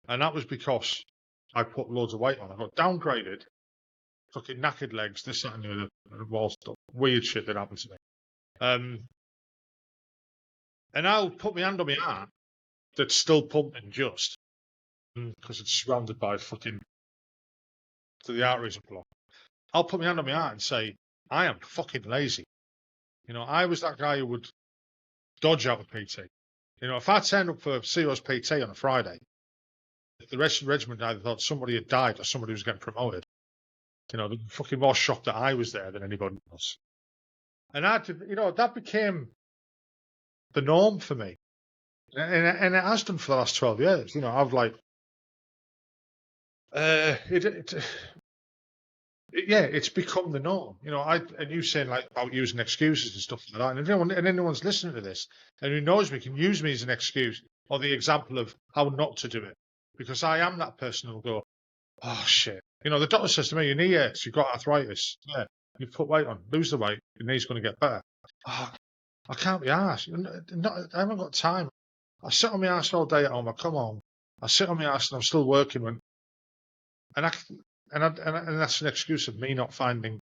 And that was because I put loads of weight on. I got downgraded, fucking knackered legs, this, that, and the other, all stuff, weird shit that happened to me. And I'll put my hand on my heart that's still pumping just because it's surrounded by fucking, so the arteries are blocked. I'll put my hand on my heart and say, I am fucking lazy. I was that guy who would dodge out of PT. If I turned up for CO's PT on a Friday, the rest of the regiment either thought somebody had died or somebody was getting promoted. They were fucking more shocked that I was there than anybody else. And that became the norm for me. And it has done for the last 12 years. I've like, it's become the norm. And you saying like about using excuses and stuff like that. And anyone's listening to this and who knows me can use me as an excuse or the example of how not to do it. Because I am that person who'll go, oh shit. The doctor says to me, your knee aches, you've got arthritis. Yeah, you put weight on, lose the weight, your knee's going to get better. Oh, I can't be arsed. I haven't got time. I sit on my arse all day at home. I come home. I sit on my arse and I'm still working. And that's an excuse of me not finding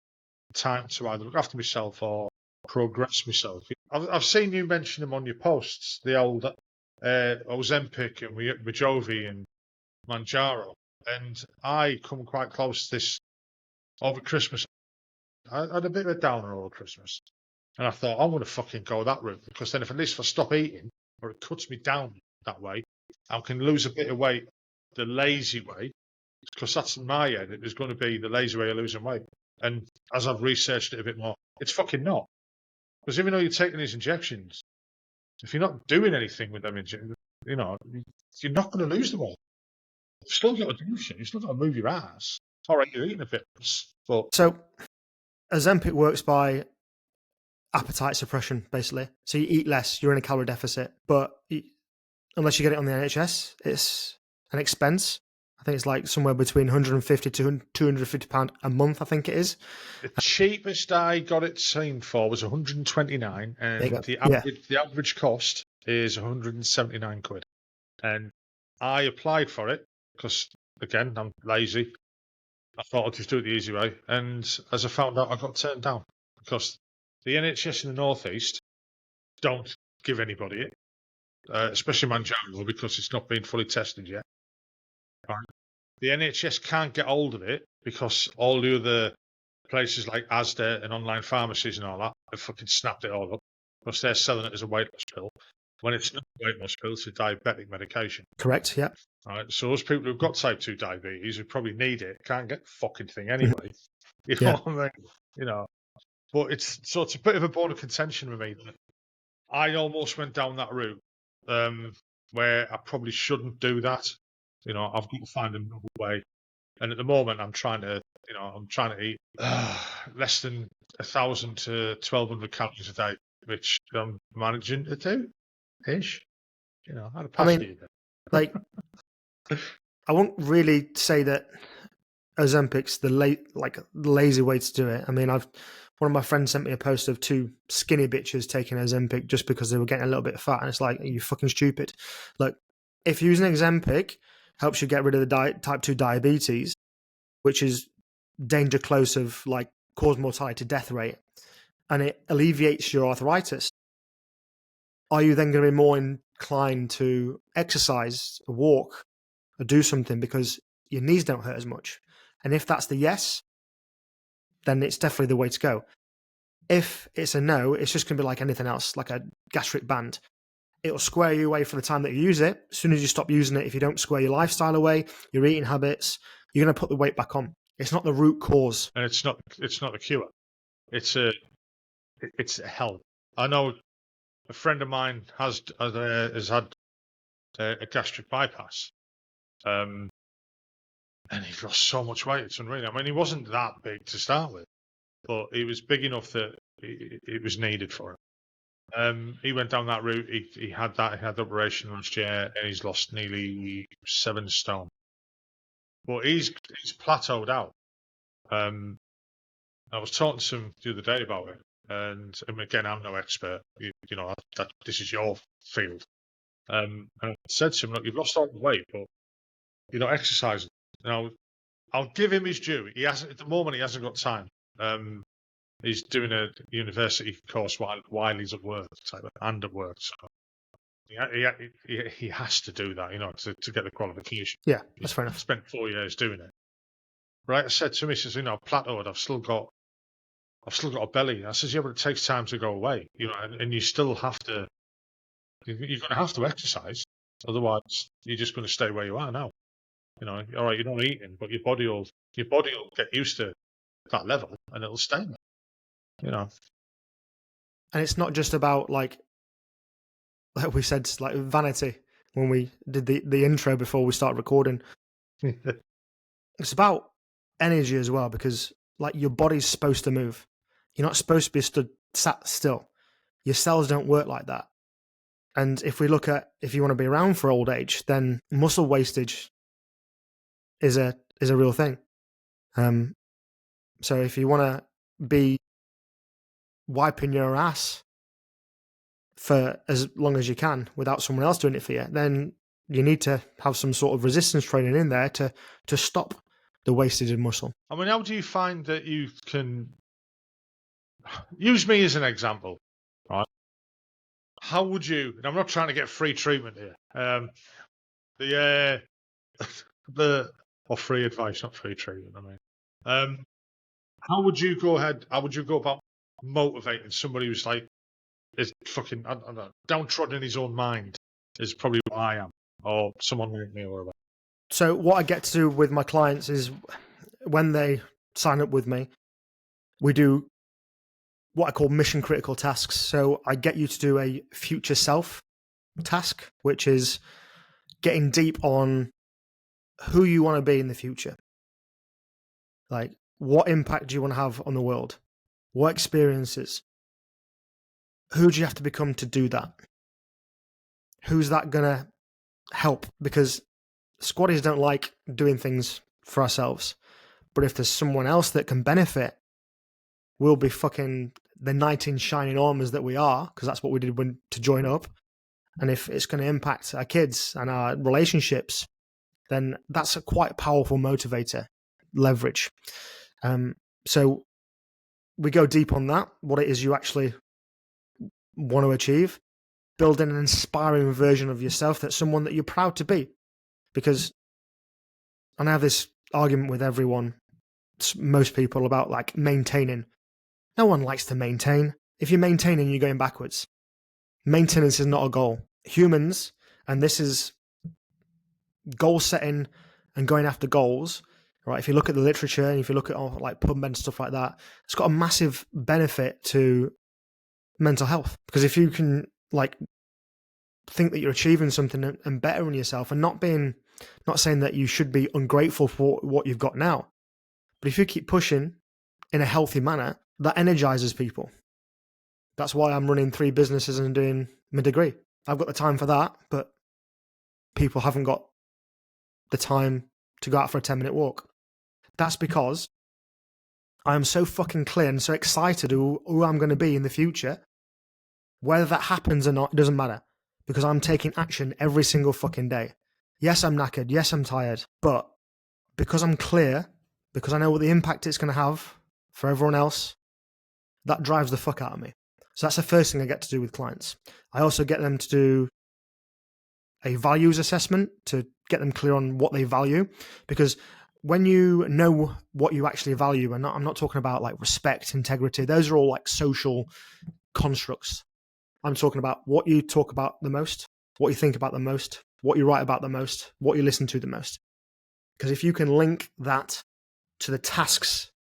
time to either look after myself or progress myself. I've seen you mention them on your posts, the old Ozempic and Wegovy and Manjaro. And I come quite close to this over Christmas. I had a bit of a downer over Christmas. And I thought, I want to fucking go that route, because then at least if I stop eating, or it cuts me down that way, I can lose a bit of weight the lazy way, because that's in my head. It was going to be the lazy way of losing weight. And as I've researched it a bit more, it's fucking not. Because even though you're taking these injections, if you're not doing anything with them injections, you're not going to lose the weight. You've still got to do shit. You've still got to move your ass. All right, you're eating a bit, but So Ozempic works by appetite suppression, basically. So you eat less, you're in a calorie deficit, but unless you get it on the NHS, it's an expense. I think it's like somewhere between 150 to 250 pound a month. I think it is. the cheapest I got it seen for was 129, and the average cost is 179 quid. And I applied for it because, again, I'm lazy. I thought I'd just do it the easy way, and as I found out, I got turned down because the NHS in the northeast don't give anybody it, especially Manjaro, because it's not been fully tested yet. Right? The NHS can't get hold of it because all the other places like Asda and online pharmacies and all that have fucking snapped it all up, because they're selling it as a weight loss pill when it's not a weight loss pill, it's a diabetic medication. Correct, yeah. Right, so those people who've got type 2 diabetes who probably need it can't get the fucking thing anyway. You know what I mean? But it's a bit of a bone of contention with me. I almost went down that route where I probably shouldn't do that. I've got to find another way. And at the moment, I'm trying to eat less than 1,000 to 1,200 calories a day, which I'm managing to do, ish. I had a pasty like, I won't really say that Ozempic's the lazy way to do it. I mean, one of my friends sent me a post of two skinny bitches taking Ozempic just because they were getting a little bit fat, and it's like, are you fucking stupid? Look, if using Ozempic helps you get rid of the type 2 diabetes, which is danger close of like cause mortality death rate, and it alleviates your arthritis, are you then going to be more inclined to exercise, or walk, or do something because your knees don't hurt as much? And if that's the yes, then it's definitely the way to go. If it's a no, it's just going to be like anything else, like a gastric band. It'll square you away for the time that you use it. As soon as you stop using it, if you don't square your lifestyle away, your eating habits, you're going to put the weight back on. It's not the root cause. And it's not the cure. It's a help. I know a friend of mine has had a gastric bypass. And he's lost so much weight, it's unreal. I mean, he wasn't that big to start with, but he was big enough that it was needed for him. He went down that route. He had the operation last year, and he's lost nearly 7 stone. But he's plateaued out. I was talking to him the other day about it, and again, I'm no expert. This is your field. And I said to him, look, you've lost all the weight, but you're not exercising. Now, I'll give him his due. At the moment, he hasn't got time. He's doing a university course while he's at work, and at work. So he has to do that, to get the qualification. Yeah, that's fair enough. He spent 4 years doing it. Right, I said to him, he says, I've plateaued. I've still got a belly. I says, yeah, but it takes time to go away, and you still have to. You're going to have to exercise, otherwise you're just going to stay where you are now. All right, you're not eating, but your body will get used to that level, and it'll stay there. And it's not just about like we said, like vanity when we did the intro before we started recording. It's about energy as well, because like your body's supposed to move. You're not supposed to be sat still. Your cells don't work like that. And if we look at, if you want to be around for old age, then muscle wastage is a real thing. So if you want to be wiping your ass for as long as you can without someone else doing it for you, then you need to have some sort of resistance training in there to stop the wastage of muscle. I mean, how do you find that you can use me as an example, right? How would you? And I'm not trying to get free treatment here. Or free advice, not free treatment. I mean, how would you go ahead? How would you go about motivating somebody who's like is fucking I don't know, downtrodden in his own mind is probably what I am, or someone like me, or whatever. So what I get to do with my clients is when they sign up with me, we do what I call mission critical tasks. So I get you to do a future self task, which is getting deep on who you want to be in the future. Like, what impact do you want to have on the world? What experiences? Who do you have to become to do that? Who's that going to help? Because squaddies don't like doing things for ourselves. But if there's someone else that can benefit, we'll be fucking the knight in shining armors that we are, because that's what we did to join up. And if it's going to impact our kids and our relationships, then that's a quite powerful motivator, leverage. So we go deep on that, what it is you actually want to achieve, building an inspiring version of yourself that's someone that you're proud to be. Because, and I have this argument with everyone, most people, about like maintaining. No one likes to maintain. If you're maintaining, you're going backwards. Maintenance is not a goal. Humans, and this is goal setting and going after goals, right? If you look at the literature and if you look at like PubMed and stuff like that, it's got a massive benefit to mental health. Because if you can like think that you're achieving something and bettering yourself, and not saying that you should be ungrateful for what you've got now, but if you keep pushing in a healthy manner, that energizes people. That's why I'm running 3 businesses and doing my degree. I've got the time for that, but people haven't got the time to go out for a 10-minute walk. That's because I am so fucking clear and so excited who I'm going to be in the future. Whether that happens or not, it doesn't matter, because I'm taking action every single fucking day. Yes, I'm knackered. Yes, I'm tired. But because I'm clear, because I know what the impact it's going to have for everyone else, that drives the fuck out of me. So that's the first thing I get to do with clients. I also get them to do a values assessment to get them clear on what they value. Because when you know what you actually value, and I'm not talking about like respect, integrity, those are all like social constructs. I'm talking about what you talk about the most, what you think about the most, what you write about the most, what you listen to the most. Because if you can link that to the tasks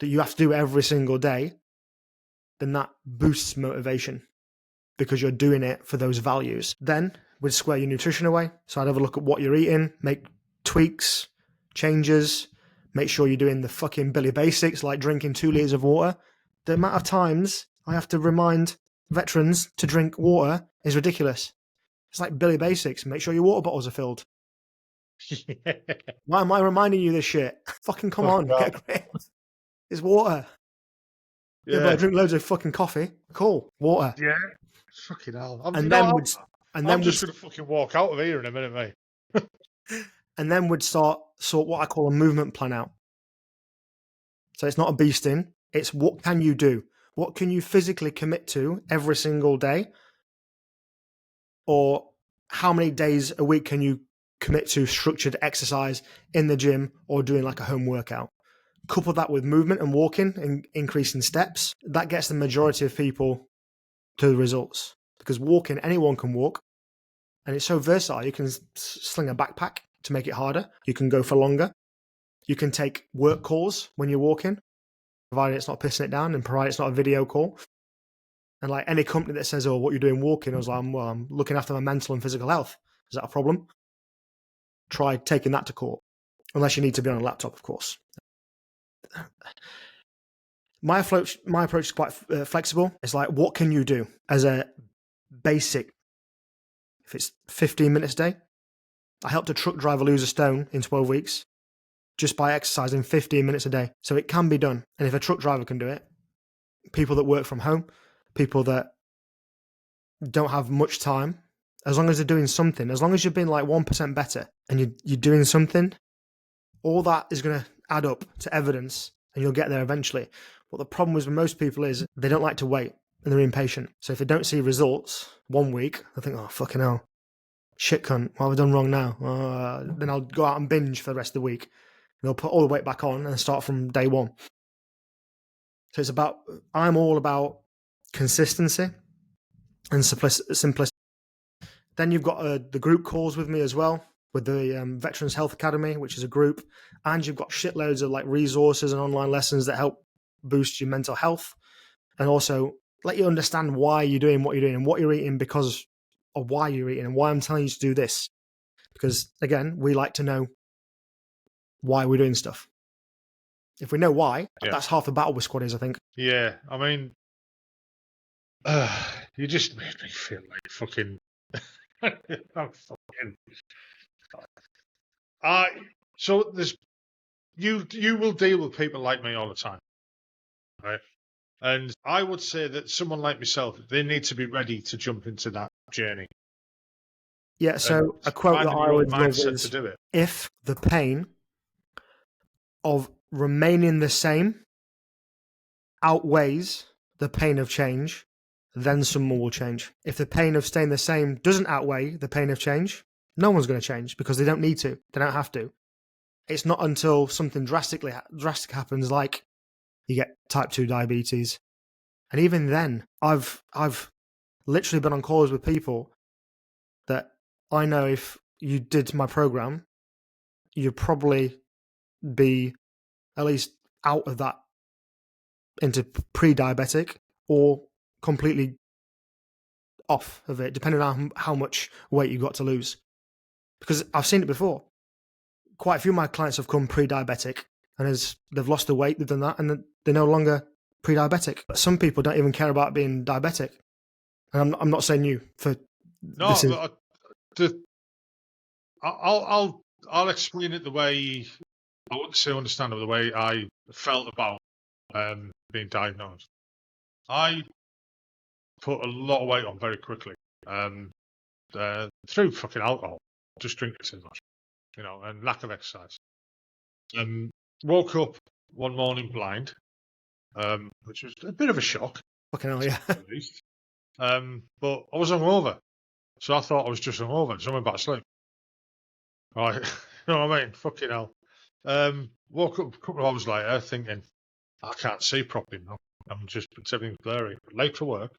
that you have to do every single day, then that boosts motivation because you're doing it for those values. Then we'd square your nutrition away. So I'd have a look at what you're eating, make tweaks, changes, make sure you're doing the fucking Billy Basics, like drinking 2 litres of water. The amount of times I have to remind veterans to drink water is ridiculous. It's like Billy Basics. Make sure your water bottles are filled. Yeah. Why am I reminding you this shit? Fucking come on, get a grip. It's water. Yeah, but I drink loads of fucking coffee. Cool, water. Yeah. Fucking hell. I'm And just going to fucking walk out of here in a minute, mate. And then we'd sort what I call a movement plan out. So it's not a beasting. It's what can you do? What can you physically commit to every single day? Or how many days a week can you commit to structured exercise in the gym or doing like a home workout? Couple that with movement and walking and increasing steps. That gets the majority of people to the results. Because walking, anyone can walk. And it's so versatile. You can sling a backpack to make it harder. You can go for longer. You can take work calls when you're walking, provided it's not pissing it down and provided it's not a video call. And like any company that says, oh, what you're doing walking, I was like, well, I'm looking after my mental and physical health. Is that a problem? Try taking that to court. Unless you need to be on a laptop, of course. My approach is quite flexible. It's like, what can you do as a basic? If it's 15 minutes a day, I helped a truck driver lose a stone in 12 weeks just by exercising 15 minutes a day. So it can be done. And if a truck driver can do it, people that work from home, people that don't have much time, as long as they're doing something, as long as you've been like 1% better and you're doing something, all that is going to add up to evidence and you'll get there eventually. What the problem is with most people is they don't like to wait and they're impatient. So if they don't see results 1 week, they think, oh, fucking hell, shit cunt, what have I done wrong now? Then I'll go out and binge for the rest of the week. And they'll put all the weight back on and start from day one. So I'm all about consistency and simplicity. Then you've got the group calls with me as well, with the Veterans Health Academy, which is a group, and you've got shitloads of like resources and online lessons that help boost your mental health, and also let you understand why you're doing what you're doing and what you're eating because of why you're eating and why I'm telling you to do this. Because again, we like to know why we're doing stuff. If we know why, that's half the battle with squad is, I think. Yeah, I mean, you just made me feel like fucking. I'm fucking. So there's you will deal with people like me all the time, right? And I would say that someone like myself, they need to be ready to jump into that journey. Yeah. So a quote that I would love is, to do it. if the pain of remaining the same outweighs the pain of change, then someone will change. If the pain of staying the same doesn't outweigh the pain of change, no one's going to change because they don't need to. They don't have to. It's not until something drastic happens, like you get type 2 diabetes. And even then, I've literally been on calls with people that I know if you did my program, you'd probably be at least out of that into pre-diabetic or completely off of it, depending on how much weight you got to lose. Because I've seen it before. Quite a few of my clients have come pre-diabetic, and as they've lost the weight, they've done that, and they're no longer pre-diabetic. But some people don't even care about being diabetic. And I'm not saying you for no. I'll explain it the way I wouldn't say understand it, the way I felt about being diagnosed. I put a lot of weight on very quickly through fucking alcohol, just drinking too much, and lack of exercise. Woke up one morning blind, which was a bit of a shock. Fucking hell, yeah. At least. But I was hungover, so I thought I was just hungover, so I went back to sleep. Right, you know what I mean? Fucking hell. Woke up a couple of hours later thinking, I can't see properly now. It's everything's blurry. Late for work.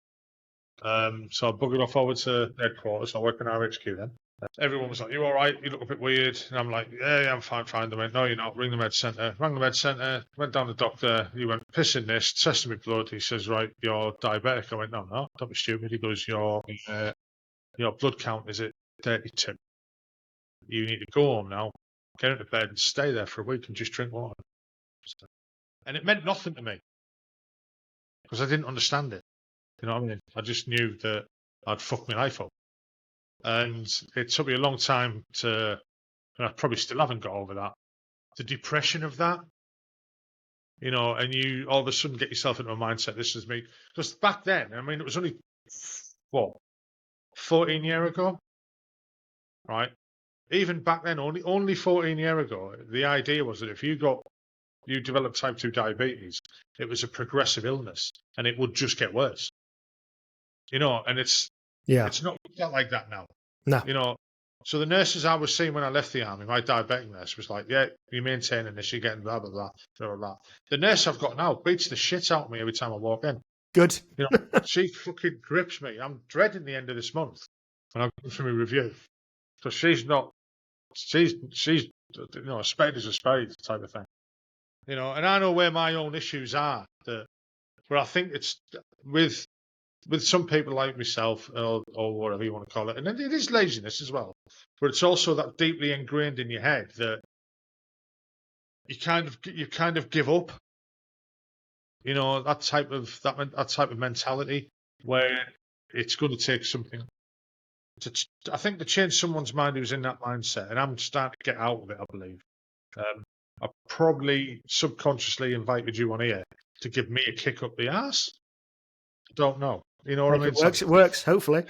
So I buggered off over to headquarters. I work in RHQ then. Everyone was like, "You all right? You look a bit weird." And I'm like, "Yeah, I'm fine." They went, "No, you're not. Ring the med centre." Rang the med centre. Went down to the doctor. He went, "Pissing this. Tested me blood." He says, "Right, you're diabetic." I went, "No, don't be stupid." He goes, "Your blood count is at 32. You need to go home now, get into bed, and stay there for a week, and just drink water." And it meant nothing to me because I didn't understand it. You know what I mean? I just knew that I'd fucked my life up. And it took me a long time and I probably still haven't got over that. The depression of that, and you all of a sudden get yourself into a mindset, this is me. Because back then, I mean, it was only, 14 years ago, right? Even back then, only 14 years ago, the idea was that if you developed type 2 diabetes, it was a progressive illness and it would just get worse. And it's not like that now. No. So the nurses I was seeing when I left the army, my diabetic nurse was like, "Yeah, you're maintaining this, you're getting blah, blah, blah, blah, blah." The nurse I've got now beats the shit out of me every time I walk in. Good. She fucking grips me. I'm dreading the end of this month when I go through my review. So she's a spade is a spade type of thing. And I know where my own issues are, but I think it's with some people like myself or whatever you want to call it, and it is laziness as well, but it's also that deeply ingrained in your head that you kind of give up. That type of mentality where it's going to take something I think to change someone's mind who's in that mindset, and I'm starting to get out of it, I believe. I probably subconsciously invited you on here to give me a kick up the arse. I don't know. You know what I mean? It works, hopefully.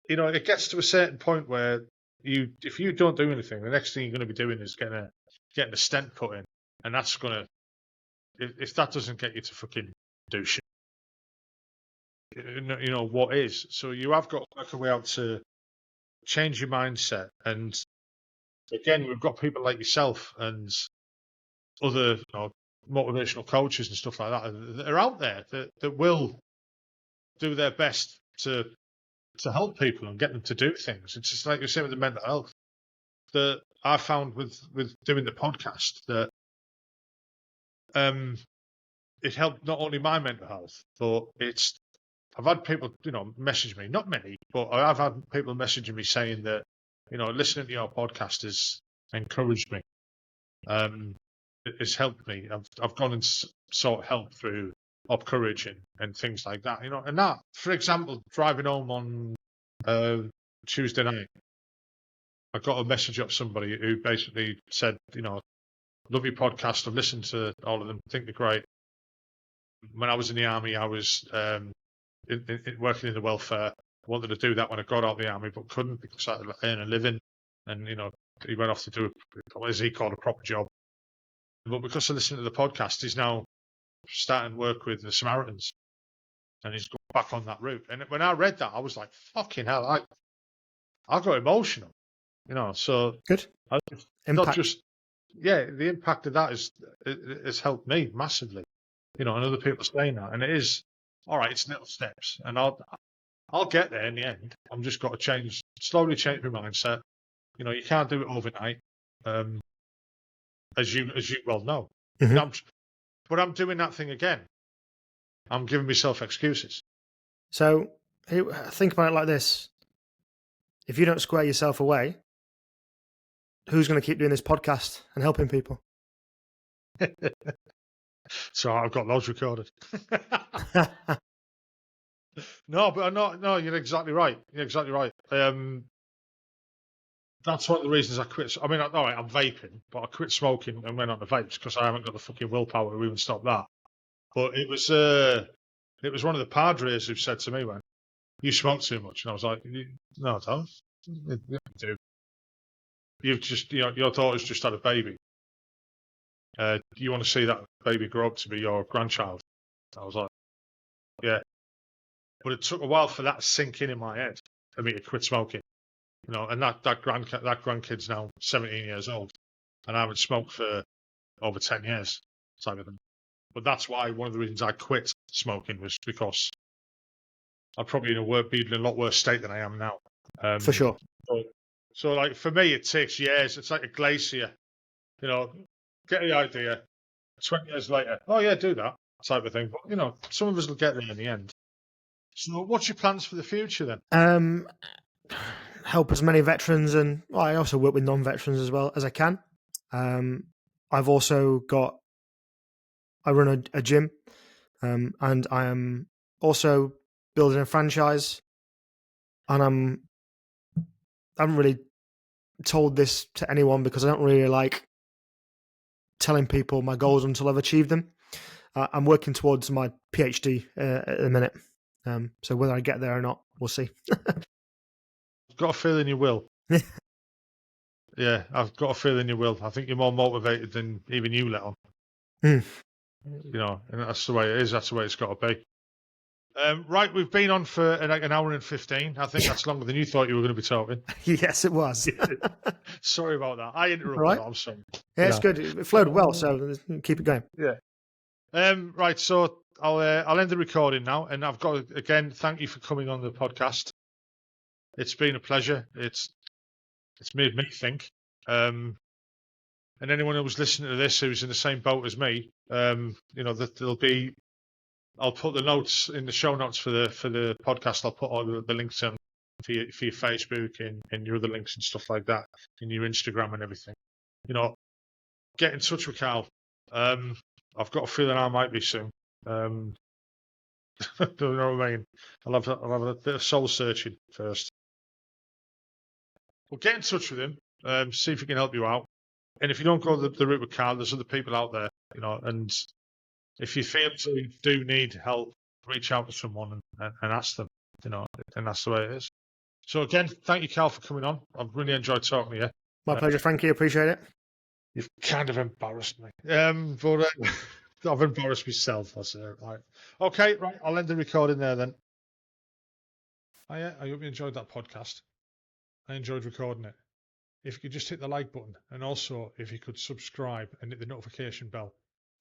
It gets to a certain point where if you don't do anything, the next thing you're going to be doing is getting a stent put in, and that's going to, if that doesn't get you to fucking do shit, what is? So you have got to work a way out to change your mindset, and again, we've got people like yourself and other motivational coaches and stuff like that are out there that will do their best to help people and get them to do things. It's just like you're saying with the mental health that I found with doing the podcast that it helped not only my mental health, but I've had people, message me, not many, but I've had people messaging me saying that, listening to your podcast has encouraged me. It's helped me. I've gone and sought help through Op Courage and things like that, and that, for example, driving home on Tuesday night, I got a message off somebody who basically said, love your podcast. I've listened to all of them. Think they're great. When I was in the army, I was working in the welfare. I wanted to do that when I got out of the army, but couldn't because I had to earn a living. And, he went off to do, as he called, a proper job. But because I listened to the podcast, he's now starting work with the Samaritans. And he's gone back on that route. And when I read that, I was like, fucking hell, I got emotional. So Good. Not just, the impact of that has helped me massively. And other people are saying that, and it is all right. It's little steps, and I'll get there in the end. I'm just got to slowly change my mindset. You can't do it overnight, as you well know. Mm-hmm. But I'm doing that thing again. I'm giving myself excuses. So think about it like this: if you don't square yourself away, who's going to keep doing this podcast and helping people? So I've got those recorded. No, but I'm not. No, you're exactly right. You're exactly right. That's one of the reasons I quit. I mean, all right, I'm vaping, but I quit smoking and went on the vapes because I haven't got the fucking willpower to even stop that. But it was one of the Padres who said to me, "When you smoke too much," and I was like, "No, I don't. You do. You've just, your daughter's just had a baby. You want to see that baby grow up to be your grandchild?" I was like, "Yeah." But it took a while for that to sink in my head for me to quit smoking. And that grandkid's now 17 years old, and I haven't smoked for over 10 years, type of thing. But that's why one of the reasons I quit smoking was because I'd probably be in a lot worse state than I am now. For sure. So, like, for me, it takes years. It's like a glacier. Get the idea. 20 years later, oh yeah, do that type of thing. But some of us will get there in the end. So, what's your plans for the future then? Help as many veterans, and I also work with non-veterans as well as I can. I've also I run a gym, and I am also building a franchise. And I haven't really told this to anyone because I don't really like telling people my goals until I've achieved them. I'm working towards my PhD at the minute. So whether I get there or not, we'll see. I've got a feeling you will. Yeah, I've got a feeling you will. I think you're more motivated than even you let on. And that's the way it is. That's the way it's got to be. Right, we've been on for an hour and 15. I think that's longer than you thought you were going to be talking. Yes, it was. Sorry about that. I interrupted. Right. I'm sorry. Yeah, it's good. It flowed well, so keep it going. Yeah. Right, so I'll end the recording now, and I've got to, again, thank you for coming on the podcast. It's been a pleasure. It's made me think. And anyone who was listening to this who's in the same boat as me, that there'll be. I'll put the notes in the show notes for the podcast. I'll put all the links on for your Facebook and your other links and stuff like that, and your Instagram and everything. Get in touch with Carl. I've got a feeling I might be soon. Don't know what I mean. I'll have a bit of soul searching first. Well, get in touch with him. See if he can help you out. And if you don't go the route with Carl, there's other people out there. And if you feel you do need help, reach out to someone and ask them. And that's the way it is. So again, thank you, Carl, for coming on. I've really enjoyed talking to you. My pleasure, Frankie. Appreciate it. You've kind of embarrassed me. But I've embarrassed myself. That's it. Right. Okay, right. I'll end the recording there then. I hope you enjoyed that podcast. I enjoyed recording it. If you could just hit the like button, and also if you could subscribe and hit the notification bell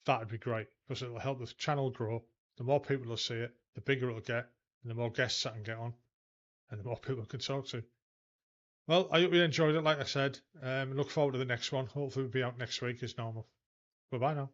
that'd be great because it'll help the channel grow. The more people will see it, the bigger it'll get, and the more guests I can get on, and the more people I can talk to. Well, I hope you enjoyed it, like I said. Look forward to the next one. Hopefully, we'll be out next week as normal. Bye-bye now.